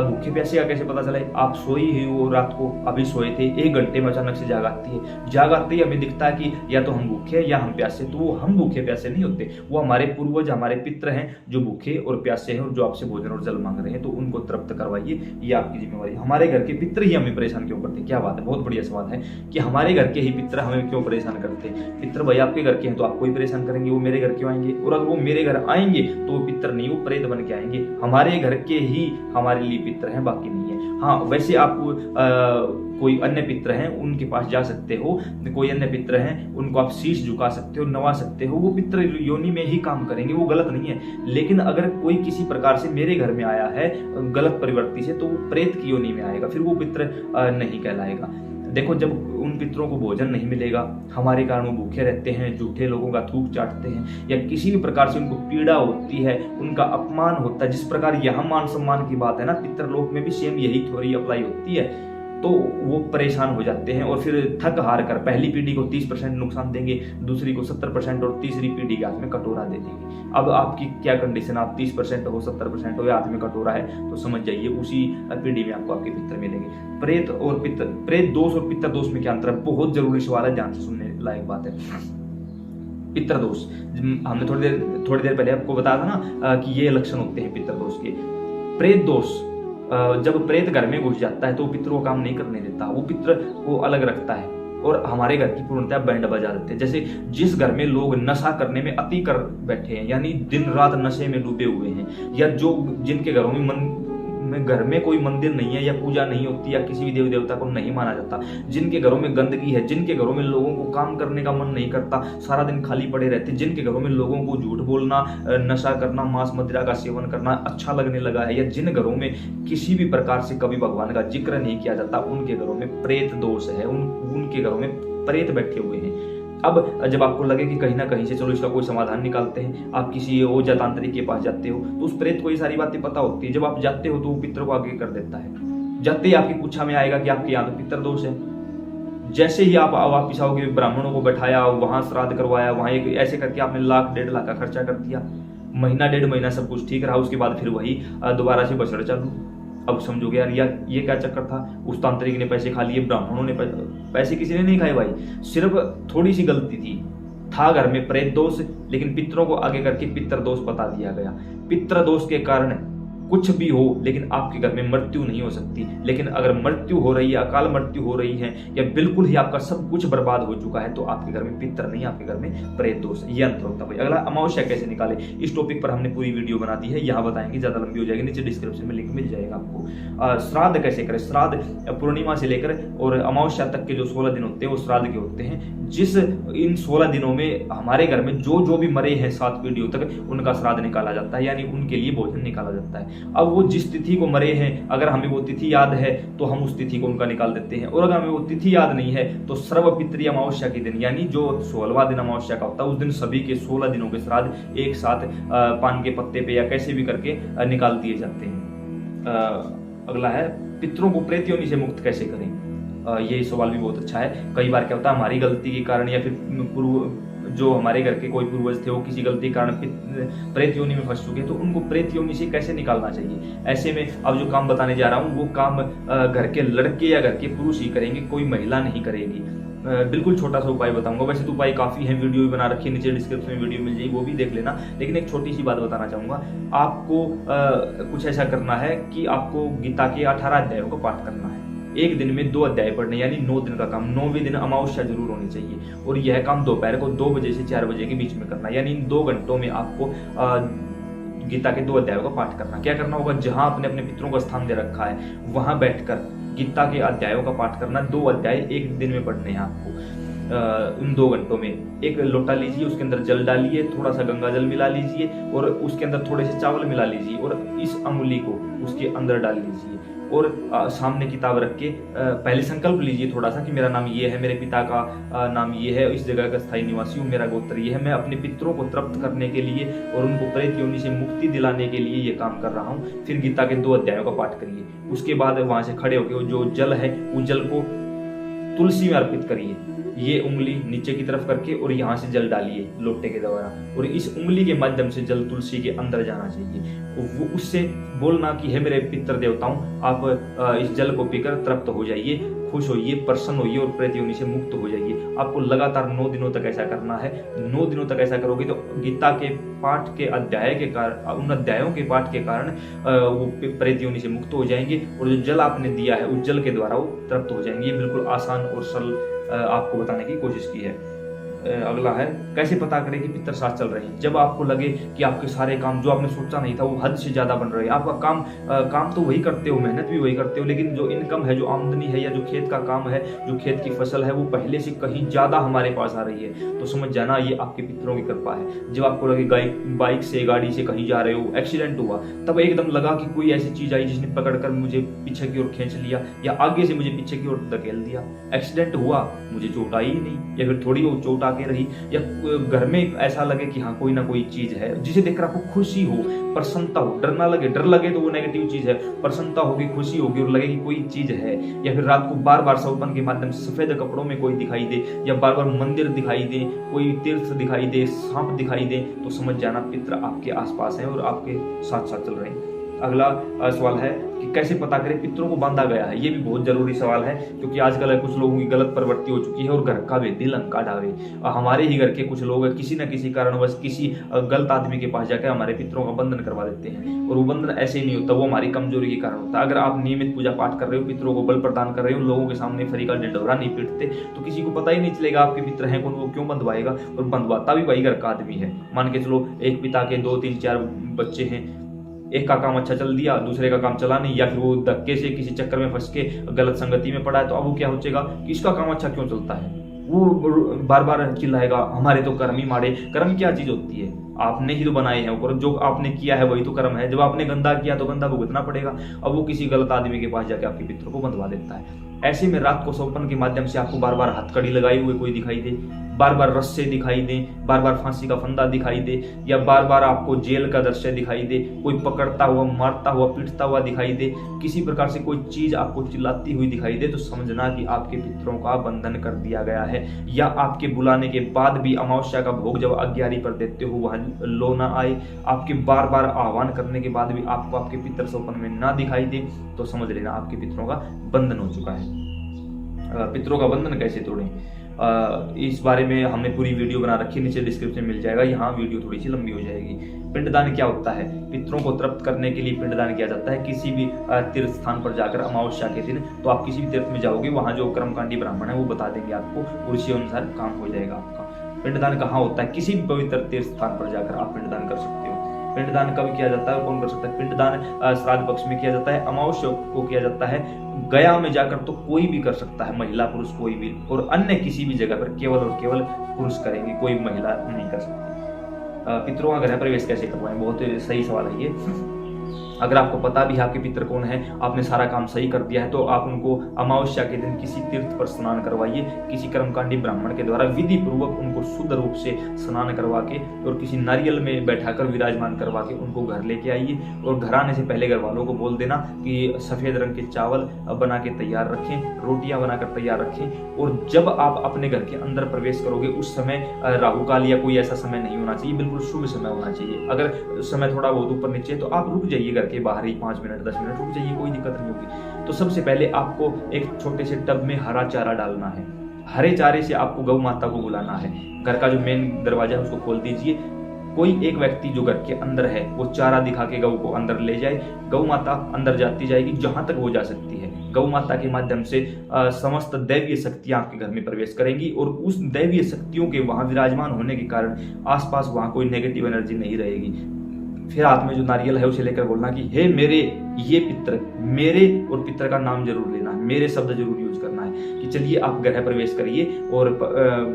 भूखे प्यासे का कैसे पता चला? आप सोई ही हो, रात को अभी सोए थे, 1 घंटे में अचानक से जाग आती है। जाग आते ही हमें दिखता है कि या तो हम भूखे या हम प्यासे। तो वो हम भूखे प्यासे नहीं होते, वो हमारे पूर्वज, हमारे पितर हैं जो भूखे और प्यासे हैं और जो आपसे भोजन और जल मांग रहे हैं। तो उनको तृप्त करवाइए, ये आपकी जिम्मेवारी। हमारे घर के पितर ही हमें परेशान क्यों करते? क्या बात है, बहुत बढ़िया सवाल है कि हमारे घर के ही पितर हमें क्यों परेशान करते? पितर भाई आपके घर के हैं तो आपको ही परेशान करेंगे, वो मेरे घर क्यों आएंगे? और अगर वो मेरे घर आएंगे तो वो पितर नहीं, वो प्रेत बन के आएंगे। हमारे घर के ही हमारे लिए पितर हैं, बाकी नहीं है। हाँ वैसे आप कोई अन्य पितर हैं उनके पास जा सकते हो, कोई अन्य पितर हैं उनको आप शीश झुका सकते हो, नवा सकते हो, वो पितर योनि में ही काम करेंगे, वो गलत नहीं है। लेकिन अगर कोई किसी प्रकार से मेरे घर में आया है गलत परिवर्ती से, तो वो प्रेत की योनि में आएगा, फिर वो पितर नहीं कहलाएगा। देखो जब उन पितरों को भोजन नहीं मिलेगा, हमारे कारण वो भूखे रहते हैं, झूठे लोगों का थूक चाटते हैं, या किसी भी प्रकार से उनको पीड़ा होती है, उनका अपमान होता है, जिस प्रकार यहाँ मान सम्मान की बात है ना, पितरलोक में भी सेम यही थ्योरी अप्लाई होती है। तो वो परेशान हो जाते हैं और फिर थक हार कर पहली पीढ़ी को 30% नुकसान देंगे, दूसरी को 70% और तीसरी पीढ़ी के हाथ में कटोरा दे देंगे। अब आपकी क्या कंडीशन, आप 30% हो, 70% हो या हाथ में कटोरा है, तो समझ जाइए उसी पीढ़ी में आपको आपके पितर मिलेंगे। प्रेत और पितर, प्रेत दोष और पितर दोष में क्या अंतर है? बहुत जरूरी सवाल है, ध्यान से सुनने लायक बात है। पितर दोष हमने थोड़ी देर पहले आपको बताया था ना कि ये लक्षण होते हैं पितर दोष के। प्रेत दोष, जब प्रेत घर में घुस जाता है तो पितरों को काम नहीं करने देता, वो पितर को अलग रखता है और हमारे घर की पूर्णतः बैंड बजा देते हैं। जैसे जिस घर में लोग नशा करने में अति कर बैठे हैं, यानी दिन रात नशे में डूबे हुए हैं, या जो जिनके घरों में घर में कोई मंदिर नहीं है या पूजा नहीं होती या किसी भी देवी देवता को नहीं माना जाता, जिनके घरों में गंदगी है, जिनके घरों में लोगों को काम करने का मन नहीं करता, सारा दिन खाली पड़े रहते, जिनके घरों में लोगों को झूठ बोलना, नशा करना, मांस मदिरा का सेवन करना अच्छा लगने लगा है, या जिन घरों में किसी भी प्रकार से कभी भगवान का जिक्र नहीं किया जाता, उनके घरों में प्रेत दोष है, उनके घरों में प्रेत बैठे हुए हैं। अब जब आपको लगे कि कहीं ना कहीं से चलो इसका कोई समाधान निकालते हैं, आप किसी ओझा तांत्रिक के पास जाते हो तो उस प्रेत को ये सारी बातें पता होती है। जब आप जाते हो तो वो पितर को आगे कर देता है। जाते ही आपकी पूछा में आएगा कि आपके यहाँ तो पितर दोष है। जैसे ही आप वापिस आओगे, ब्राह्मणों को बैठाया, वहां श्राद्ध करवाया, वहां एक ऐसे करके आपने 1,00,000-1,50,000 का खर्चा कर दिया। महीना 1.5 महीना सब कुछ ठीक रहा, उसके बाद फिर वही दोबारा से बछड़ा चालू। अब समझोगे यार ये क्या चक्कर था, उस तांत्रिक ने पैसे खा लिए, ब्राह्मणों ने पैसे किसी ने नहीं खाए भाई, सिर्फ थोड़ी सी गलती थी, था घर में प्रेत दोष, लेकिन पितरों को आगे करके पितर दोष बता दिया गया। पितर दोष के कारण कुछ भी हो लेकिन आपके घर में मृत्यु नहीं हो सकती। लेकिन अगर मृत्यु हो रही है, अकाल मृत्यु हो रही है, या बिल्कुल ही आपका सब कुछ बर्बाद हो चुका है, तो आपके घर में पितर नहीं, आपके घर में प्रेत दोष, ये अंतर होता है। अगला, अमावस्या कैसे निकाले, इस टॉपिक पर हमने पूरी वीडियो बना दी है, यहाँ बताएंगे, ज्यादा लंबी हो जाएगी, नीचे डिस्क्रिप्शन में लिंक मिल जाएगा आपको। श्राद्ध कैसे करें, श्राद्ध पूर्णिमा से लेकर और अमावस्या तक के जो 16 दिन होते हैं वो श्राद्ध के होते हैं। जिस इन 16 दिनों में हमारे घर में जो भी मरे हैं 7 पीढ़ियों तक, उनका श्राद्ध निकाला जाता है, यानी उनके लिए भोजन निकाला जाता है। अब वो जिस तिथि को मरे हैं, अगर हमें वो तिथि याद है तो हम उस तिथि को उनका निकाल देते हैं, और अगर हमें वो तिथि याद नहीं है तो सर्वपितृ अमावस्या के दिन, यानी जो 16वां दिन अमावस्या का होता है, उस दिन सभी के 16 दिनों के श्राद्ध एक साथ पान के पत्ते पे या कैसे भी करके निकाल दिए जाते हैं। अगला है, पितरों को प्रेत योनि से मुक्त कैसे करें। ये सवाल भी बहुत अच्छा है। कई बार क्या होता है, हमारी गलती के कारण या फिर पूर्व जो हमारे घर के कोई पूर्वज थे वो किसी गलती के कारण प्रेत योनि में फंस चुके, तो उनको प्रेत योनि से कैसे निकालना चाहिए। ऐसे में अब जो काम बताने जा रहा हूँ वो काम घर के लड़के या घर के पुरुष ही करेंगे, कोई महिला नहीं करेगी। बिल्कुल छोटा सा उपाय बताऊंगा, वैसे तो उपाय काफी है, वीडियो भी बना रखी है, नीचे डिस्क्रिप्शन में वीडियो मिल जाएगी, वो भी देख लेना। लेकिन एक छोटी सी बात बताना चाहूंगा, आपको कुछ ऐसा करना है कि आपको गीता के 18 अध्यायों का पाठ करना है। एक दिन में 2 अध्याय पढ़ने, यानी 9 दिन का काम। 9वें दिन अमावस्या जरूर होनी चाहिए, और यह काम दोपहर को 2 बजे से 4 बजे के बीच में करना, यानी इन 2 घंटों में आपको गीता के 2 अध्यायों का पाठ करना। क्या करना होगा, जहां आपने अपने पितरों का स्थान दे रखा है वहां बैठकर गीता के अध्यायों का पाठ करना। 2 अध्याय एक दिन में पढ़ने हैं आपको। उन 2 घंटों में एक लोटा लीजिए, उसके अंदर जल डालिए, थोड़ा सा गंगा जल मिला लीजिए, और उसके अंदर थोड़े से चावल मिला लीजिए, और इस अंगुली को उसके अंदर डाल लीजिए, और सामने किताब रख के पहले संकल्प लीजिए थोड़ा सा कि मेरा नाम ये है, मेरे पिता का नाम ये है, इस जगह का स्थायी निवासी हूँ, मेरा गोत्र ये है, मैं अपने पितरों को तृप्त करने के लिए और उनको प्रेत योनि से मुक्ति दिलाने के लिए ये काम कर रहा हूँ। फिर गीता के 2 अध्यायों का पाठ करिए। उसके बाद वहां से खड़े होकर जो जल है उस जल को तुलसी में अर्पित करिए। ये उंगली नीचे की तरफ करके और यहाँ से जल डालिए लोटे के द्वारा, और इस उंगली के माध्यम से जल तुलसी के अंदर जाना चाहिए। वो उससे बोलना कि हे मेरे पितर देवताओं, आप इस जल को पीकर तृप्त हो जाइए, खुश होइए, प्रसन्न होइए और प्रेत योनि से मुक्त हो जाइए। आपको लगातार 9 दिनों तक ऐसा करना है। 9 दिनों तक ऐसा करोगे तो गीता के पाठ के अध्याय के कारण, उन अध्यायों के पाठ के कारण वो प्रेत योनि से मुक्त हो जाएंगे, और जो जल आपने दिया है उस जल के द्वारा वो तृप्त हो जाएंगे। ये बिल्कुल आसान और सरल आपको बताने की कोशिश की है। अगला है, कैसे पता करें कि पितर साथ चल रहे हैं। जब आपको लगे कि आपके सारे काम जो आपने सोचा नहीं था वो हद से ज्यादा बन रहे हैं, आपका काम तो वही करते हो, मेहनत भी वही करते हो, लेकिन जो इनकम है, जो आमदनी है, या जो खेत का काम है, जो खेत की फसल है, वो पहले से कहीं ज्यादा हमारे पास आ रही है, तो समझ जाना ये आपके पितरों की कृपा है। जब आपको लगे बाइक से, गाड़ी से कहीं जा रहे हो, एक्सीडेंट हुआ, तब एकदम लगा कि कोई ऐसी चीज आई जिसने पकड़कर मुझे पीछे की ओर खींच लिया, या आगे से मुझे पीछे की ओर धकेल दिया, एक्सीडेंट हुआ, मुझे चोट आई ही नहीं, या फिर थोड़ी बहुत चोट आके रही, या घर में ऐसा लगे कि हाँ कोई ना कोई चीज है जिसे देखकर आपको खुशी हो, प्रसन्नता हो, डर ना लगे, डर लगे तो वो नेगेटिव चीज है, प्रसन्नता होगी, खुशी होगी और लगे कि कोई चीज है। या फिर रात को बार बार सपन के माध्यम से सफेद कपड़ों में कोई दिखाई दे, या बार बार मंदिर दिखाई दे, कोई तीर्थ दिखाई दे, सांप दिखाई दे, तो समझ जाना पितर आपके आसपास हैं और आपके साथ साथ चल रहे हैं। अगला सवाल है कि कैसे पता करें पितरों को बांधा गया है। ये भी बहुत जरूरी सवाल है, क्योंकि आजकल कुछ लोगों की गलत प्रवृत्ति हो चुकी है और घर का भेदी लंका ढावे। हमारे ही घर के कुछ लोग किसी न किसी कारणवश किसी गलत आदमी के पास जाकर हमारे पितरों का बंधन करवा देते हैं, और वो बंधन ऐसे ही नहीं होता, वो हमारी कमजोरी के कारण होता है। अगर आप नियमित पूजा पाठ कर रहे हो, पितरों को बल प्रदान कर रहे हो, लोगों के सामने फरी का ढिंढोरा नहीं पीटते, तो किसी को पता ही नहीं चलेगा आपके पितर हैं कौन, वो क्यों बंधवाएगा, और बंधवाता भी वही घर का आदमी है। मान के चलो एक पिता के 2, 3, 4 बच्चे हैं, एक का काम अच्छा चल दिया, दूसरे का काम चला नहीं, या फिर वो धक्के से किसी चक्कर में फंस के गलत संगति में पड़ा है, तो अब वो क्या सोचेगा कि इसका काम अच्छा क्यों चलता है, वो बार बार चिल्लाएगा हमारे तो कर्म ही माड़े। कर्म क्या चीज होती है? आपने ही तो बनाए हैं वो कर्म, जो आपने किया है वही तो कर्म है। जब आपने गंदा किया तो गंदा भुगतना पड़ेगा। अब वो किसी गलत आदमी के पास जाके आपके पितरों को बंधवा देता है। ऐसे में रात को सौपन के माध्यम से आपको बार बार हथकड़ी लगाई हुए कोई दिखाई दे, बार बार रस्से दिखाई दे, बार बार फांसी का फंदा दिखाई दे, या बार बार आपको जेल का दृश्य दिखाई दे, कोई पकड़ता हुआ, मारता हुआ, पीटता हुआ दिखाई दे, किसी प्रकार से कोई चीज आपको चिल्लाती हुई दिखाई दे, तो समझना कि आपके पितरों का बंधन कर दिया गया है। या आपके बुलाने के बाद भी अमावस्या का भोग जब अग्यारी पर देते हो वहां लो ना आए, आपके बार बार आह्वान करने के बाद भी आपको आपके पितर सौपन में ना दिखाई दे, तो समझ लेना आपके पितरों का बंधन हो चुका है। पितरों का बंधन कैसे तोड़ें, इस बारे में हमने पूरी वीडियो बना रखी है, नीचे डिस्क्रिप्शन मिल जाएगा। यहाँ वीडियो थोड़ी सी लंबी हो जाएगी। पिंडदान क्या होता है? पितरों को तृप्त करने के लिए पिंडदान किया जाता है। किसी भी तीर्थ स्थान पर जाकर अमावस्या के दिन, तो आप किसी भी तीर्थ में जाओगे, वहां जो कर्मकांडी ब्राह्मण है वो बता देंगे आपको, और उसी अनुसार काम हो जाएगा आपका। पिंडदान कहाँ होता है? किसी भी पवित्र तीर्थ स्थान पर जाकर आप पिंडदान कर सकते हो। पिंडदान कब किया जाता है, कौन कर सकता है? पिंडदान श्राद्ध पक्ष में किया जाता है, अमावस्या को किया जाता है, गया में जाकर तो कोई भी कर सकता है, महिला पुरुष कोई भी, और अन्य किसी भी जगह पर केवल और केवल पुरुष करेंगे, कोई महिला नहीं कर सकती। पितरों का गृह प्रवेश कैसे करवाएं? बहुत सही सवाल है ये। अगर आपको पता भी है आपके पितर कौन है, आपने सारा काम सही कर दिया है, तो आप उनको अमावस्या के दिन किसी तीर्थ पर स्नान करवाइए, किसी कर्मकांडी ब्राह्मण के द्वारा विधि पूर्वक उनको शुद्ध रूप से स्नान करवा के और किसी नारियल में बैठाकर विराजमान करवा के उनको घर लेके आइए। और घर आने से पहले घर वालों को बोल देना कि सफेद रंग के चावल बना के तैयार रखें, रोटियां बनाकर तैयार रखें। और जब आप अपने घर के अंदर प्रवेश करोगे उस समय राहु काल या कोई ऐसा समय नहीं होना चाहिए, बिल्कुल शुभ समय होना चाहिए। अगर समय थोड़ा बहुत ऊपर नीचे है तो आप रुक जाइए, घर के बाहर ही 5 मिनट 10 मिनट रुक जाइए, कोई दिक्कत नहीं होगी। तो सबसे पहले आपको एक छोटे से टब में हरा चारा डालना है। हरे चारे से आपको गौ माता को बुलाना है। घर का जो मेन दरवाजा है उसको खोल दीजिए। कोई एक व्यक्ति जो घर के अंदर है वो चारा दिखा के गौ को अंदर ले जाए। गौ माता अंदर जाती जाएगी जहां तक वो जा सकती है। गौ माता के माध्यम से समस्त दैवीय शक्तियां आपके घर में प्रवेश करेंगी, और उस दैवीय शक्तियों के वहां विराजमान होने के कारण आसपास वहां कोई नेगेटिव एनर्जी नहीं रहेगी। फिर हाथ में जो नारियल है उसे लेकर बोलना कि हे मेरे ये पितर, मेरे और पितर का नाम जरूर लेना है, मेरे शब्द जरूर यूज करना है कि चलिए आप गृह प्रवेश करिए और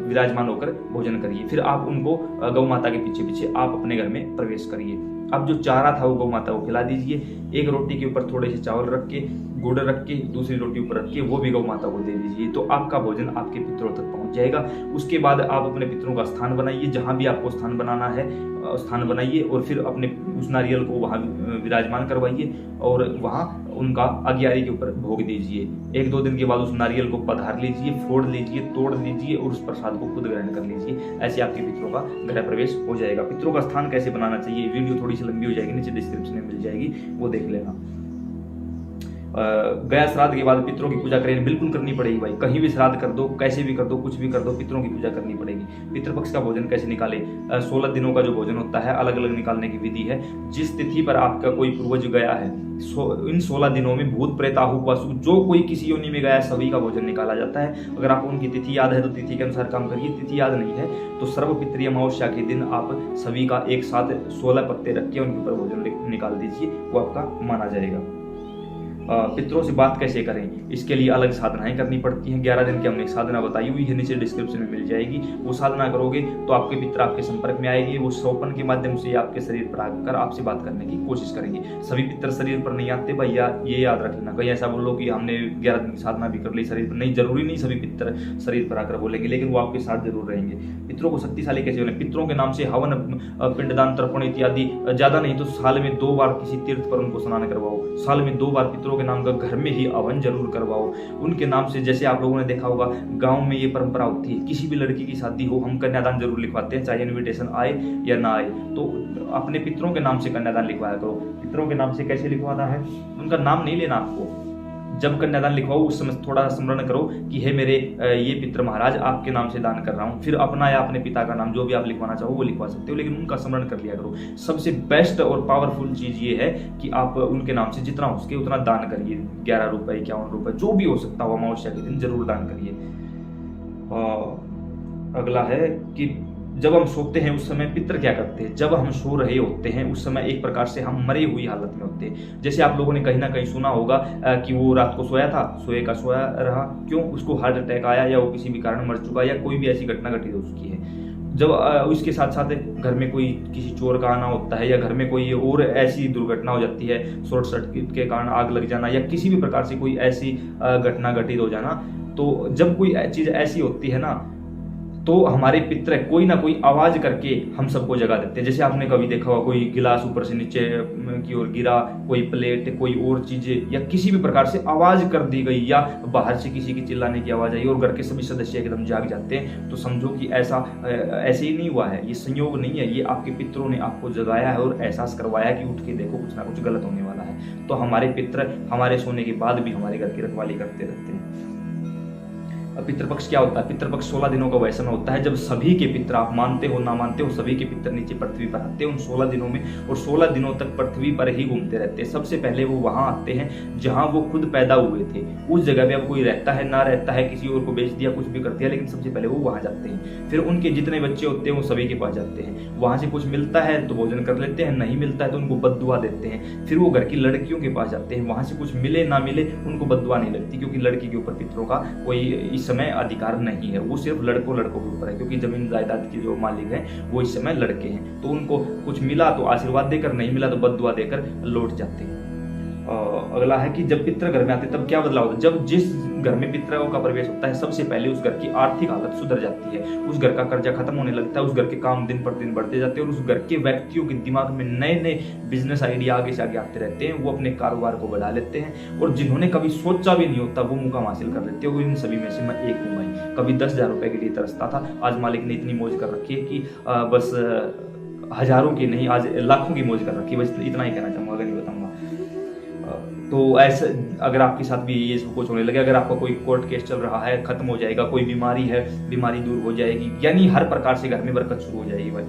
विराजमान होकर भोजन करिए। फिर आप उनको गौ माता के पीछे पीछे आप अपने घर में प्रवेश करिए। अब जो चारा था वो गौ माता को खिला दीजिए। एक रोटी के ऊपर थोड़े से चावल रख के, गुड़ रख के, दूसरी रोटी ऊपर रख के वो भी गौ माता को दे दीजिए। तो आपका भोजन आपके पितरों तक पहुंच जाएगा। उसके बाद आप अपने पितरों का स्थान बनाइए, जहां भी आपको स्थान बनाना है स्थान बनाइए, और फिर अपने उस नारियल को वहां विराजमान करवाइए और वहां उनका अग्यारी के ऊपर भोग दीजिए। 1-2 दिन के बाद उस नारियल को पधार लीजिए, फोड़ लीजिए, तोड़ लीजिए और उस प्रसाद को खुद ग्रहण कर लीजिए। ऐसे आपके पितरों का गृह प्रवेश हो जाएगा। पितरों का स्थान कैसे बनाना चाहिए, वीडियो थोड़ी सी लंबी हो जाएगी, नीचे डिस्क्रिप्शन में मिल जाएगी, वो देख लेना। गया श्राद्ध के बाद पितरों की पूजा करें, बिल्कुल करनी पड़ेगी भाई। कहीं भी श्राद्ध कर दो, कैसे भी कर दो, कुछ भी कर दो, पितरों की पूजा करनी पड़ेगी। पितृपक्ष का भोजन कैसे निकाले? 16 दिनों का जो भोजन होता है अलग अलग निकालने की विधि है। जिस तिथि पर आपका कोई पूर्वज गया है, इन 16 दिनों में भूत प्रेत आहु पशु जो कोई किसी योनि में गया है सभी का भोजन निकाला जाता है। अगर आपको उनकी तिथि याद है तो तिथि के अनुसार काम करिए, तिथि याद नहीं है तो सर्वपितृ अमावस्या के दिन आप सभी का एक साथ 16 पत्ते रख के उनके ऊपर भोजन निकाल दीजिए, वो आपका माना जाएगा। पितरों से बात कैसे करें, इसके लिए अलग साधनाएं करनी पड़ती हैं। 11 दिन की हमने एक साधना बताई हुई है, नीचे डिस्क्रिप्शन में मिल जाएगी। वो साधना करोगे तो आपके पितर आपके संपर्क में आएंगे। वो सौपन के माध्यम से आपके शरीर पर आकर आपसे बात करने की कोशिश करेंगे। सभी पितर शरीर पर नहीं आते भैया, ये याद रख लेना। कहीं ऐसा बोलो कि हमने 11 दिन की साधना भी कर ली शरीर पर, नहीं, जरूरी नहीं सभी पितर शरीर पर आकर बोलेंगे, लेकिन वो आपके साथ जरूर रहेंगे। पितरों को शक्तिशाली कैसे बने? पितरों के नाम से हवन, पिंडदान, तर्पण इत्यादि, ज्यादा नहीं तो साल में 2 बार किसी तीर्थ पर उनको स्नान करवाओ। साल में 2 बार पितरों के नाम का घर में ही हवन जरूर करवाओ। उनके नाम से, जैसे आप लोगों ने देखा होगा गांव में ये परंपरा होती है, किसी भी लड़की की शादी हो हम कन्यादान जरूर लिखवाते हैं, चाहे इनविटेशन आए या ना आए। तो अपने पितरों के नाम से कन्यादान लिखवाया करो। पितरों के नाम से कैसे लिखवाना है? उनका नाम नहीं लेना आपको। जब कन्यादान लिखवाओ उस समय थोड़ा स्मरण करो कि हे मेरे ये पितर महाराज, आपके नाम से दान कर रहा हूँ। फिर अपना या अपने पिता का नाम जो भी आप लिखवाना चाहो वो लिखवा सकते हो, लेकिन उनका स्मरण कर लिया करो। सबसे बेस्ट और पावरफुल चीज ये है कि आप उनके नाम से जितना हो सके उतना दान करिए। 11 रुपए, 51 रुपए, जो भी हो सकता हो अमावस्या के दिन जरूर दान करिए। अगला है कि जब हम सोते हैं उस समय पितर क्या करते हैं? जब हम सो रहे होते हैं उस समय एक प्रकार से हम मरे हुई हालत में होते हैं। जैसे आप लोगों ने कहीं ना कहीं सुना होगा कि वो रात को सोया था, सोए का सोया रहा, क्यों? उसको हार्ट अटैक आया या वो किसी भी कारण मर चुका या कोई भी ऐसी घटना घटित हो चुकी है। जब उसके साथ साथ घर में कोई किसी चोर का आना होता है या घर में कोई और ऐसी दुर्घटना हो जाती है, शॉर्ट सर्किट के कारण आग लग जाना या किसी भी प्रकार से कोई ऐसी घटना घटित हो जाना, तो जब कोई चीज़ ऐसी होती है ना, तो हमारे पितर कोई ना कोई आवाज करके हम सबको जगा देते हैं। जैसे आपने कभी देखा होगा कोई गिलास ऊपर से नीचे की ओर गिरा, कोई प्लेट, कोई और चीजें या किसी भी प्रकार से आवाज कर दी गई या बाहर से किसी की चिल्लाने की आवाज आई और घर के सभी सदस्य एकदम जाग जाते हैं, तो समझो कि ऐसे ही नहीं हुआ है, ये संयोग नहीं है, ये आपके पितरों ने आपको जगाया है और एहसास करवाया कि उठ के देखो कुछ ना कुछ गलत होने वाला है। तो हमारे पितर हमारे सोने के बाद भी हमारे घर की रखवाली करते रहते हैं। पितृपक्ष क्या होता है? पितृपक्ष 16 दिनों का वैसा होता है जब सभी के पितर, आप मानते हो ना मानते हो, सभी के पितर नीचे पृथ्वी पर आते हैं उन 16 दिनों में, और 16 दिनों तक पृथ्वी पर ही घूमते रहते हैं। सबसे पहले वो वहां आते हैं जहां वो खुद पैदा हुए थे, उस जगह पे अब कोई रहता है ना रहता है, किसी और को बेच दिया, कुछ भी कर दिया, लेकिन सबसे पहले वो वहां जाते हैं। फिर उनके जितने बच्चे होते हैं वो सभी के पास जाते हैं, वहां से कुछ मिलता है तो भोजन कर लेते हैं, नहीं मिलता है तो उनको बद्दुआ देते हैं। फिर वो घर की लड़कियों के पास जाते हैं, वहां से कुछ मिले ना मिले उनको बद्दुआ नहीं लगती, क्योंकि लड़की के ऊपर पितरों का कोई इस समय अधिकार नहीं है, वो सिर्फ लड़कों के ऊपर है, क्योंकि जमीन जायदाद के जो मालिक हैं वो इस समय लड़के हैं। तो उनको कुछ मिला तो आशीर्वाद देकर, नहीं मिला तो बद्दुआ देकर लौट जाते हैं। अगला है कि जब पितर घर में आते तब क्या बदलाव होता है? जब जिस घर में पितरों का प्रवेश होता है, सबसे पहले उस घर की आर्थिक हालत सुधर जाती है, उस घर का कर्जा खत्म होने लगता है, उस घर के काम दिन पर दिन बढ़ते जाते हैं और उस घर के व्यक्तियों के दिमाग में नए नए बिजनेस आइडिया आगे से आगे आते रहते हैं। वो अपने कारोबार को बढ़ा लेते हैं और जिन्होंने कभी सोचा भी नहीं होता वो मुकाम हासिल कर लेते हैं। वो इन सभी में से मैं एक हूँ भाई। कभी 10,000 रुपए के लिए तरसता था, आज मालिक ने इतनी मौज कर रखी है कि बस हजारों की नहीं, आज लाखों की मौज कर रखी है। बस इतना ही कहना चाहूंगा, अगर नहीं बताऊंगा। तो ऐसे अगर आपके साथ भी ये सब कुछ होने लगे, अगर आपका कोई कोर्ट केस चल रहा है, खत्म हो जाएगा, कोई बीमारी है, बीमारी दूर हो जाएगी, यानी हर प्रकार से घर में बरकत शुरू हो जाएगी भाई।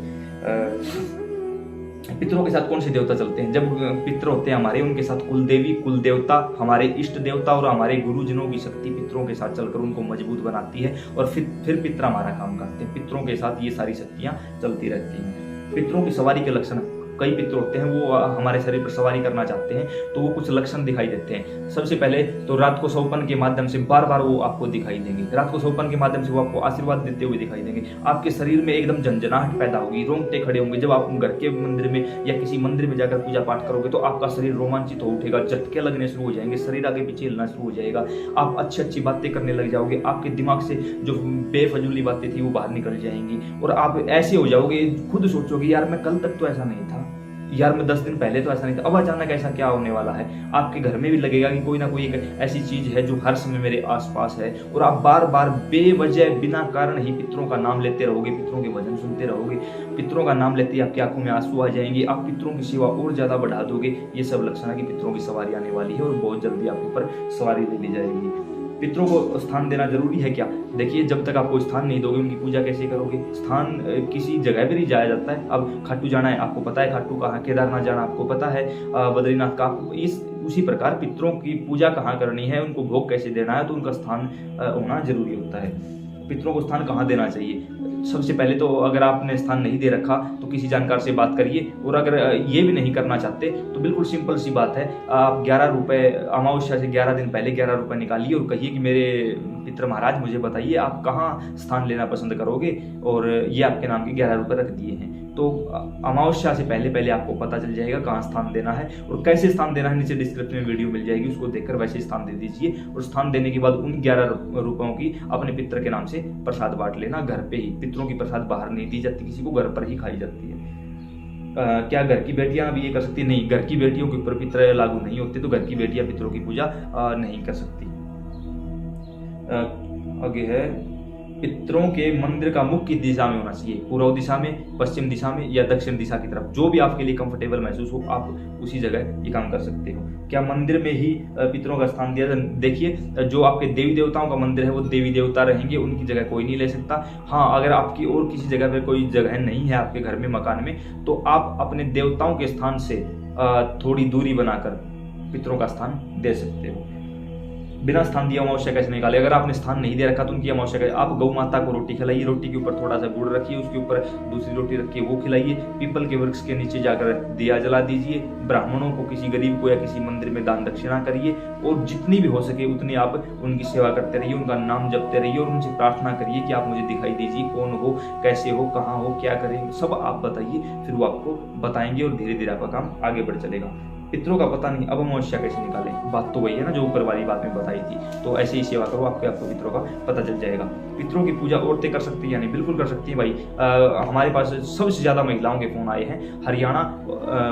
पितरों के साथ कौन से देवता चलते हैं? जब पितर होते हैं हमारे, उनके साथ कुल देवी, कुल देवता, हमारे इष्ट देवता और हमारे गुरुजनों की शक्ति पितरों के साथ चलकर उनको मजबूत बनाती है और फिर पितर हमारा काम करते हैं। पितरों के साथ ये सारी शक्तियां चलती रहती हैं। पितरों की सवारी के लक्षण, कई पितर होते हैं वो हमारे शरीर पर सवारी करना चाहते हैं, तो वो कुछ लक्षण दिखाई देते हैं। सबसे पहले तो रात को सौपन के माध्यम से बार बार वो आपको दिखाई देंगे। रात को सौपन के माध्यम से वो आपको आशीर्वाद देते हुए दिखाई देंगे। आपके शरीर में एकदम झंझनाहट पैदा होगी, रोंगटे खड़े होंगे। जब आप घर के मंदिर में या किसी मंदिर में जाकर पूजा पाठ करोगे तो आपका शरीर रोमांचित हो उठेगा, झटके लगने शुरू हो जाएंगे, शरीर आगे पीछे हिलना शुरू हो जाएगा, आप अच्छी अच्छी बातें करने लग जाओगे, आपके दिमाग से जो बेफजूली बातें थी वो बाहर निकल जाएंगी और आप ऐसे हो जाओगे, खुद सोचोगे यार मैं कल तक तो ऐसा नहीं था, यार मैं 10 दिन पहले तो ऐसा नहीं था, अब अचानक ऐसा क्या होने वाला है। आपके घर में भी लगेगा कि कोई ना कोई एक ऐसी चीज है जो हर समय मेरे आसपास है और आप बार बार बेवजह बिना कारण ही पितरों का नाम लेते रहोगे, पितरों के भजन सुनते रहोगे, पितरों का नाम लेते ही आपकी आंखों में आंसू आ जाएंगे, आप पितरों की सेवा और ज्यादा बढ़ा दोगे। ये सब लक्षण है कि पितरों की सवारी आने वाली है और बहुत जल्दी आपके ऊपर सवारी ले ली जाएगी। पितरों को स्थान देना जरूरी है क्या? देखिए, जब तक आपको स्थान नहीं दोगे उनकी पूजा कैसे करोगे? स्थान किसी जगह पर ही जाया जाता है। अब खाटू जाना है, आपको पता है खाटू कहाँ, केदारनाथ जाना आपको पता है, बद्रीनाथ का, इस उसी प्रकार पितरों की पूजा कहाँ करनी है, उनको भोग कैसे देना है, तो उनका स्थान होना जरूरी होता है। पितरों को स्थान कहाँ देना चाहिए? सबसे पहले तो अगर आपने स्थान नहीं दे रखा तो किसी जानकार से बात करिए, और अगर ये भी नहीं करना चाहते तो बिल्कुल सिंपल सी बात है, आप 11 रुपए अमावस्या से 11 दिन पहले 11 रुपए निकालिए और कहिए कि मेरे पितर महाराज मुझे बताइए आप कहाँ स्थान लेना पसंद करोगे, और ये आपके नाम के 11 रुपए रख दिए हैं। तो अमावस्या से पहले पहले आपको पता चल जाएगा कहाँ स्थान देना है और कैसे स्थान देना है। नीचे डिस्क्रिप्शन में वीडियो मिल जाएगी, उसको देखकर वैसे स्थान दे दीजिए और स्थान देने के बाद उन 11 रुपयों की अपने पितर के नाम से प्रसाद बांट लेना घर पे ही। पितरों की प्रसाद बाहर नहीं दी जाती, किसी को घर पर ही खाई जाती है। क्या घर की बेटियां भी ये कर सकती? नहीं, घर की बेटियों के ऊपर पितर लागू नहीं होते, तो घर की बेटियां पितरों की पूजा नहीं कर सकती। आगे है, पितरों के मंदिर का मुख किस दिशा में होना चाहिए? पूर्व दिशा में, पश्चिम दिशा में या दक्षिण दिशा की तरफ? जो भी आपके लिए कंफर्टेबल महसूस हो आप उसी जगह ये काम कर सकते हो। क्या मंदिर में ही पितरों का स्थान दिया? देखिए, जो आपके देवी देवताओं का मंदिर है वो देवी देवता रहेंगे, उनकी जगह कोई नहीं ले सकता। हाँ, अगर आपकी और किसी जगह पर कोई जगह नहीं है आपके घर में, मकान में, तो आप अपने देवताओं के स्थान से थोड़ी दूरी बनाकर पितरों का स्थान दे सकते हो। बिना स्थान दिया अमावस्या कैसे निकाले? अगर आपने स्थान नहीं दे रखा तो उनकी अमावस्या कैसे? आप गौ माता को रोटी खिलाइए, रोटी के ऊपर थोड़ा सा गुड़ रखिए, उसके ऊपर दूसरी रोटी रखिए, वो खिलाइए, पीपल के वृक्ष के नीचे जाकर दिया जला दीजिए, ब्राह्मणों को, किसी गरीब को या किसी मंदिर में दान दक्षिणा करिए, और जितनी भी हो सके उतनी आप उनकी सेवा करते रहिए, उनका नाम जपते रहिए और उनसे प्रार्थना करिए कि आप मुझे दिखाई दीजिए, कौन हो, कैसे हो, कहाँ हो, क्या करें, सब आप बताइए, फिर वो आपको बताएंगे और धीरे धीरे आपका काम आगे बढ़ चलेगा। पितरों का पता नहीं, अब अमावस्या कैसे निकालें? बात तो वही है ना जो ऊपर वाली बात में बताई थी। तो ऐसे ही सेवा करो, आपको पितरों का पता चल जाएगा। पितरों की पूजा औरतें कर सकती है या नहीं? बिल्कुल कर सकती है भाई। हमारे पास सबसे ज्यादा महिलाओं के फोन आए हैं हरियाणा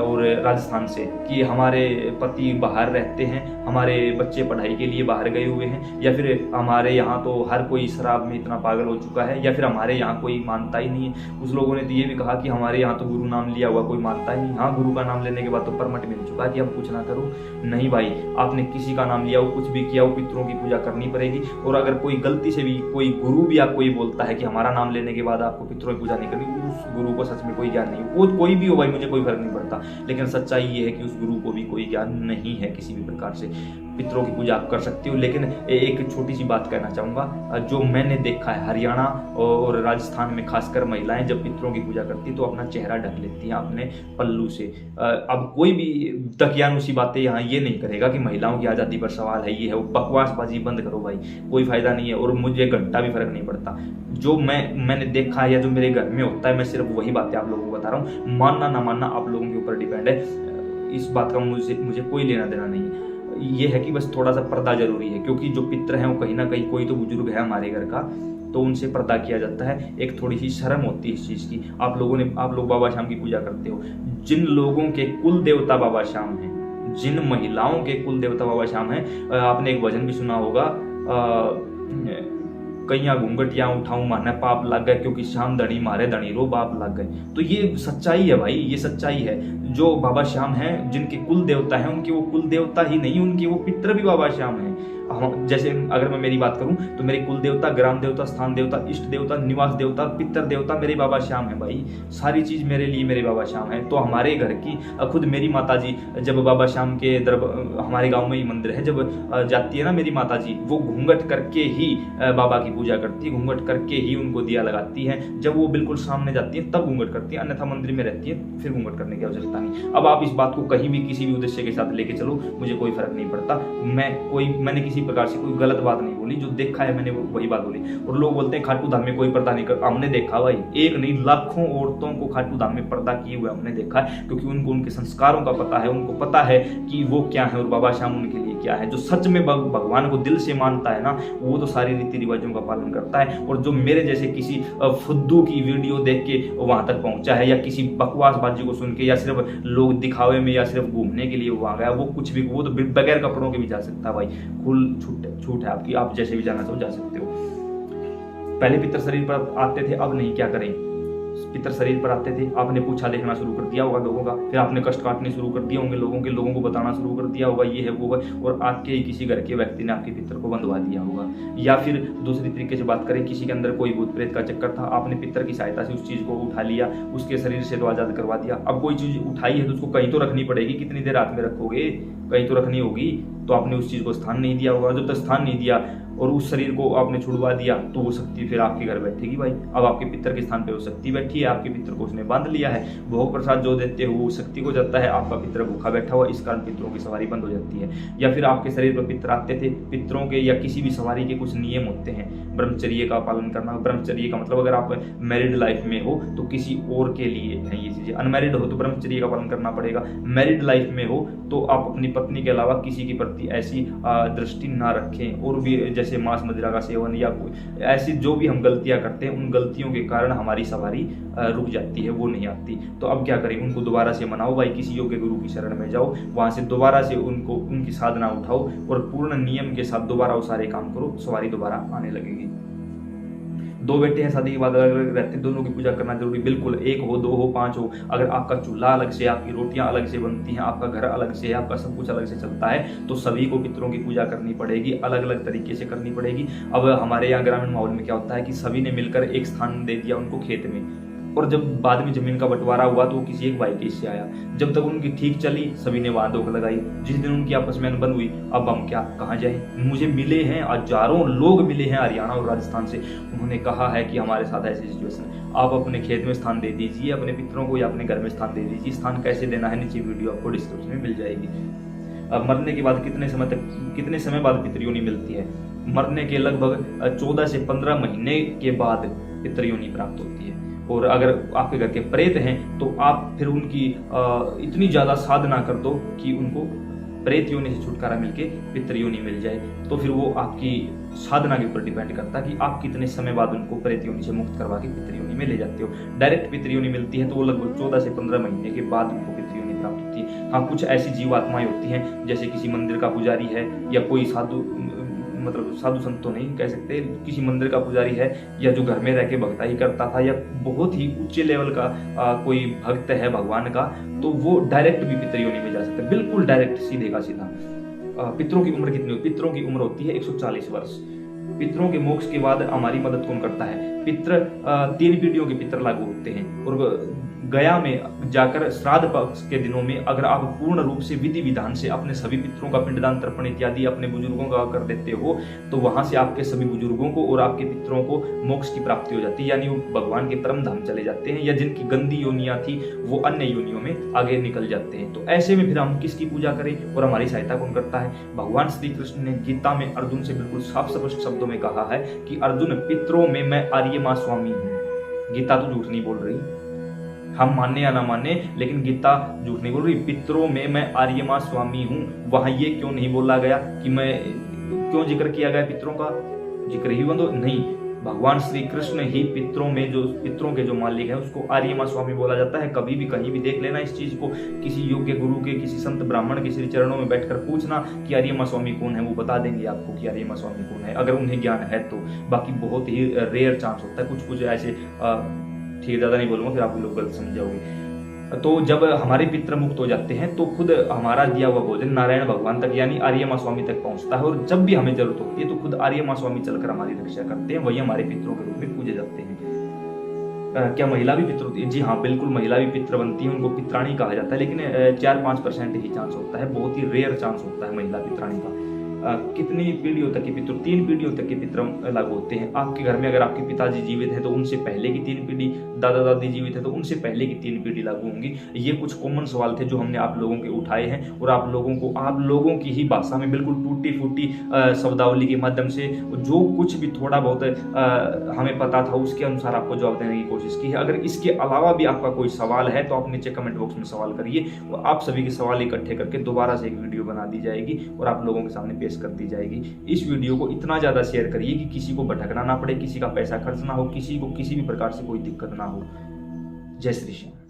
और राजस्थान से कि हमारे पति बाहर रहते हैं, हमारे बच्चे पढ़ाई के लिए बाहर गए हुए हैं, या फिर हमारे यहाँ तो हर कोई शराब में इतना पागल हो चुका है, या फिर हमारे यहाँ कोई मानता ही नहीं है। कुछ लोगों ने तो ये भी कहा कि हमारे यहाँ तो गुरु नाम लिया हुआ कोई मानता ही नहीं। हाँ, गुरु का नाम लेने के बाद तो परमिट मिल चुका कि अब कुछ ना करो। नहीं भाई, आपने किसी का नाम लिया हो, कुछ भी किया हो, पितरों की पूजा करनी पड़ेगी। और अगर कोई गलती से भी कोई गुरु भी आपको ये बोलता है कि हमारा नाम लेने के बाद आपको पितरों की पूजा नहीं करनी, उस गुरु को सच में कोई ज्ञान नहीं, वो कोई भी हो भाई, मुझे कोई फर्क नहीं पड़ता, लेकिन सच्चाई ये है कि उस गुरु को भी कोई ज्ञान नहीं है किसी भी प्रकार से। पितरों की पूजा आप कर सकते हो, लेकिन एक छोटी सी बात कहना चाहूँगा, जो मैंने देखा है हरियाणा और राजस्थान में खासकर महिलाएं जब पितरों की पूजा करती तो अपना चेहरा ढक लेती हैं अपने पल्लू से। अब कोई भी दकियानुसी बातें यहाँ ये नहीं करेगा कि महिलाओं की आज़ादी पर सवाल है, ये है वो, बकवासबाजी बंद करो भाई, कोई फायदा नहीं है। और मुझे घंटा भी फर्क नहीं पड़ता, जो मैंने देखा है या जो मेरे घर में होता है, मैं सिर्फ वही बातें आप लोगों को बता रहा हूँ। मानना ना मानना आप लोगों के ऊपर डिपेंड है, इस बात का मुझे कोई लेना देना नहीं है। ये है कि बस थोड़ा सा पर्दा जरूरी है, क्योंकि जो पितर हैं वो कहीं ना कहीं कोई तो बुजुर्ग है हमारे घर का, तो उनसे पर्दा किया जाता है। एक थोड़ी सी शर्म होती है इस चीज़ की। आप लोग बाबा श्याम की पूजा करते हो, जिन लोगों के कुल देवता बाबा श्याम हैं, जिन महिलाओं के कुल देवता बाबा श्याम हैं, आपने एक भजन भी सुना होगा, कैया घूंघटियां उठाऊं माने पाप लग गए, क्योंकि श्याम धनी मारे धनी रो बाप लग गए। तो ये सच्चाई है भाई, ये सच्चाई है। जो बाबा श्याम हैं, जिनके कुल देवता हैं, उनके वो कुल देवता ही नहीं, उनके वो पितर भी बाबा श्याम हैं। जैसे अगर मैं मेरी बात करूं तो मेरे कुल देवता, ग्राम देवता, स्थान देवता, इष्ट देवता, निवास देवता, पितर देवता मेरे बाबा श्याम है भाई। सारी चीज मेरे लिए मेरे बाबा श्याम है। तो हमारे घर की खुद मेरी माता जी जब बाबा श्याम के हमारे गांव में ही मंदिर है, जब जाती है ना मेरी माता जी, वो घूंघट करके ही बाबा की पूजा करती है, घूंघट करके ही उनको दिया लगाती है। जब वो बिल्कुल सामने जाती है तब घूंघट करती है, अन्यथा मंदिर में रहती है फिर घूंघट करने की आवश्यकता नहीं। अब आप इस बात को कहीं भी किसी भी उद्देश्य के साथ लेके चलो, मुझे कोई फर्क नहीं पड़ता। मैंने किसी प्रकार से कोई गलत बात नहीं बोली, जो देखा है मैंने वही बात बोली। और लोग बोलते हैं खाटू धाम में कोई पर्दा नहीं कर, हमने देखा भाई, एक नहीं लाखों औरतों को खाटू धाम में पर्दा किए हुए हमने देखा है, क्योंकि उनको उनके संस्कारों का पता है, उनको पता है कि वो क्या है और बाबा श्याम उनके लिए क्या है। जो सच में भगवान को दिल से मानता है ना, वो तो सारी रीति रिवाजों का पालन करता है। और जो मेरे जैसे किसी फुद्दू की वीडियो देख के वहां तक पहुंचा है, या किसी बकवासबाजी को सुन के, या सिर्फ लोग दिखावे में, या सिर्फ घूमने के लिए वहां गया, वो कुछ भी, वो तो बगैर कपड़ों के भी जा सकता है भाई। खुल छूट है आपकी, आप जैसे भी जाना चाहो जा सकते हो। पहले पितर शरीर पर आते थे, अब नहीं, क्या करें? पितर शरीर पर आते थे, आपने पूछा देखना शुरू कर दिया होगा लोगों का, फिर आपने कष्ट काटने शुरू कर दिए होंगे लोगों को बताना शुरू कर दिया होगा ये है वो है, और आपके ही किसी घर के व्यक्ति ने आपके पितर को बंधवा दिया होगा। या फिर दूसरी तरीके से बात करें, किसी के अंदर कोई भूत प्रेत का चक्कर था, आपने पितर की सहायता से उस चीज को उठा लिया, उसके शरीर से तो आजाद करवा दिया। अब कोई चीज उठाई है तो उसको कहीं तो रखनी पड़ेगी, कितनी देर हाथ में रखोगे, कहीं तो रखनी होगी। तो आपने उस चीज को स्थान नहीं दिया होगा, जब तक स्थान नहीं दिया और उस शरीर को आपने छुड़वा दिया तो वो शक्ति फिर आपके घर बैठेगी भाई। अब आपके पितर के स्थान पे वो शक्ति बैठी है, आपके पितर को उसने बांध लिया है, भोग प्रसाद जो देते हो वो शक्ति को जाता है, आपका पितर भूखा बैठा हुआ, इस कारण पितरों की सवारी बंद हो जाती है। या फिर आपके शरीर पर पितर आते थे, पितरों के या किसी भी सवारी के कुछ नियम होते हैं, ब्रह्मचर्य का पालन करना। ब्रह्मचर्य का मतलब अगर आप मैरिड लाइफ में हो तो किसी और के लिए है ये चीजें, अनमैरिड हो तो ब्रह्मचर्य का पालन करना पड़ेगा, मैरिड लाइफ में हो तो आप अपनी पत्नी के अलावा किसी के प्रति ऐसी दृष्टि ना रखें। और भी जैसे मांस मदिरा का सेवन या कोई ऐसी जो भी हम गलतियां करते हैं, उन गलतियों के कारण हमारी सवारी रुक जाती है, वो नहीं आती। तो अब क्या करें, उनको दोबारा से मनाओ भाई, किसी योग्य गुरु की शरण में जाओ, वहां से दोबारा से उनकी साधना उठाओ और पूर्ण नियम के साथ दोबारा वो सारे काम करो, सवारी दोबारा आने लगेगी। दो बेटे हैं, शादी के बाद अलग अलग रहते हैं, दोनों की पूजा करना जरूरी, बिल्कुल। एक हो, दो हो, पांच हो, अगर आपका चूल्हा अलग से, आपकी रोटियां अलग से बनती हैं, आपका घर अलग से है, आपका सब कुछ अलग से चलता है, तो सभी को पितरों की पूजा करनी पड़ेगी, अलग अलग तरीके से करनी पड़ेगी। अब हमारे यहाँ ग्रामीण माहौल में क्या होता है कि सभी ने मिलकर एक स्थान दे दिया उनको खेत में, और जब बाद में जमीन का बंटवारा हुआ तो वो किसी एक भाई के हिस्से आया। जब तक उनकी ठीक चली सभी ने वहां दोख लगाई। जिस दिन उनकी आपस में अनबन हुई, अब हम क्या कहाँ जाए। मुझे मिले हैं हजारों लोग मिले हैं हरियाणा और राजस्थान से, उन्होंने कहा है कि हमारे साथ ऐसी सिचुएशन है, आप अपने खेत में स्थान दे दीजिए अपने पितरों को या अपने घर में स्थान दे दीजिए। स्थान कैसे देना है नीचे वीडियो आपको डिस्क्रिप्शन में मिल जाएगी। अब मरने के बाद कितने समय बाद पितृयोनि मिलती है। मरने के लगभग 14 से 15 महीने के बाद पितृयोनि प्राप्त होती है। और अगर आपके घर के प्रेत हैं तो आप फिर उनकी इतनी ज्यादा साधना कर दो कि उनको प्रेत योनि से छुटकारा मिलके पितृयोनि मिल जाए। तो फिर वो आपकी साधना के ऊपर डिपेंड करता है कि आप कितने समय बाद उनको प्रेत योनि से मुक्त करवा के पितृयोनि में ले जाते हो। डायरेक्ट पितृयोनि मिलती है तो वो लगभग 14 से 15 महीने के बाद उनको पितृयोनि प्राप्त होती है। हाँ, कुछ ऐसी जीवात्माएं होती हैं जैसे किसी मंदिर का पुजारी है या कोई साधु, मतलब साधु संत तो नहीं कह सकते, किसी मंदिर का पुजारी है या जो घर में रह के भक्ताई करता था या बहुत ही उच्च लेवल का कोई भक्त है भगवान का, तो वो डायरेक्ट भी पितृयोनि में जा सकता है, बिल्कुल डायरेक्ट, सीधे का सीधा। पितरों की उम्र कितनी होती है? पितरों की उम्र होती है 140 वर्ष। पितरों के मोक्ष के बाद हमारी मदद कौन करता है? पितृ 3 पीढ़ियों के पितृ लागू होते हैं। और गया में जाकर श्राद्ध पक्ष के दिनों में अगर आप पूर्ण रूप से विधि विधान से अपने सभी पितरों का पिंडदान तर्पण इत्यादि अपने बुजुर्गों का कर देते हो तो वहां से आपके सभी बुजुर्गों को और आपके पितरों को मोक्ष की प्राप्ति हो जाती है, यानी वो भगवान के परम धाम चले जाते हैं, या जिनकी गंदी योनियां थी वो अन्य योनियों में आगे निकल जाते हैं। तो ऐसे में फिर हम किसकी पूजा करें और हमारी सहायता कौन करता है? भगवान श्री कृष्ण ने गीता में अर्जुन से बिल्कुल साफ स्पष्ट शब्दों में कहा है कि अर्जुन, पितरों में मैं आर्यमा स्वामी हूं। गीता तो झूठ नहीं बोल रही, हम माने या ना माने, लेकिन गीता झूठ नहीं बोल रही। पितरों में मैं आर्यमा स्वामी हूं, वहां ये क्यों नहीं बोला गया कि मैं, क्यों जिक्र किया गया पितरों का? जिक्र ही बंदो नहीं, भगवान श्री कृष्ण ही पितरों में जो पितरों के जो मालिक है उसको आर्यमा स्वामी बोला जाता है। कभी भी कहीं भी देख लेना इस चीज को, किसी योग्य गुरु के, किसी संत ब्राह्मण के श्री चरणों में बैठकर पूछना कि आर्यमा स्वामी कौन है, वो बता देंगे आपको कि आर्यमा स्वामी कौन है, अगर उन्हें ज्ञान है तो। बाकी बहुत ही रेयर चांस होता है, कुछ कुछ ऐसे, ठीक ज्यादा नहीं बोलूंगा फिर आप लोग गलत समझ जाओगे। तो जब हमारे पितृ मुक्त हो जाते हैं तो खुद हमारा दिया हुआ भोजन नारायण भगवान तक यानी आर्यमा स्वामी तक पहुंचता है, और जब भी हमें जरूरत होती है तो खुद आर्यमा स्वामी चलकर हमारी रक्षा करते हैं, वही हमारे पितरों के रूप में पूजे जाते हैं। क्या महिला भी पितृ होती है? जी हाँ, बिल्कुल, महिला भी पितृ बनती है, उनको पित्राणी कहा जाता है, लेकिन 4-5% ही चांस होता है, बहुत ही रेयर चांस होता है महिला पित्राणी का। कितनी पीढ़ियों तक के पितृ? 3 पीढ़ियों तक के पितृ लागू होते हैं। आपके घर में अगर आपके पिताजी जीवित हैं तो उनसे पहले की 3 पीढ़ी, दादा दादी जीवित है तो उनसे पहले की 3 पीढ़ी लागू होंगी। ये कुछ कॉमन सवाल थे जो हमने आप लोगों के उठाए हैं और आप लोगों की ही भाषा में बिल्कुल टूटी फूटी शब्दावली के माध्यम से जो कुछ भी थोड़ा बहुत हमें पता था उसके अनुसार आपको जवाब देने की कोशिश की है। अगर इसके अलावा भी आपका कोई सवाल है तो आप नीचे कमेंट बॉक्स में सवाल करिए और आप सभी के सवाल इकट्ठे करके दोबारा से एक वीडियो बना दी जाएगी और आप लोगों के सामने पेश कर दी जाएगी। इस वीडियो को इतना ज्यादा शेयर करिए कि किसी को भटकना ना पड़े, किसी का पैसा खर्च ना हो, किसी को किसी भी प्रकार से कोई दिक्कत ना हो। जय श्री श्याम।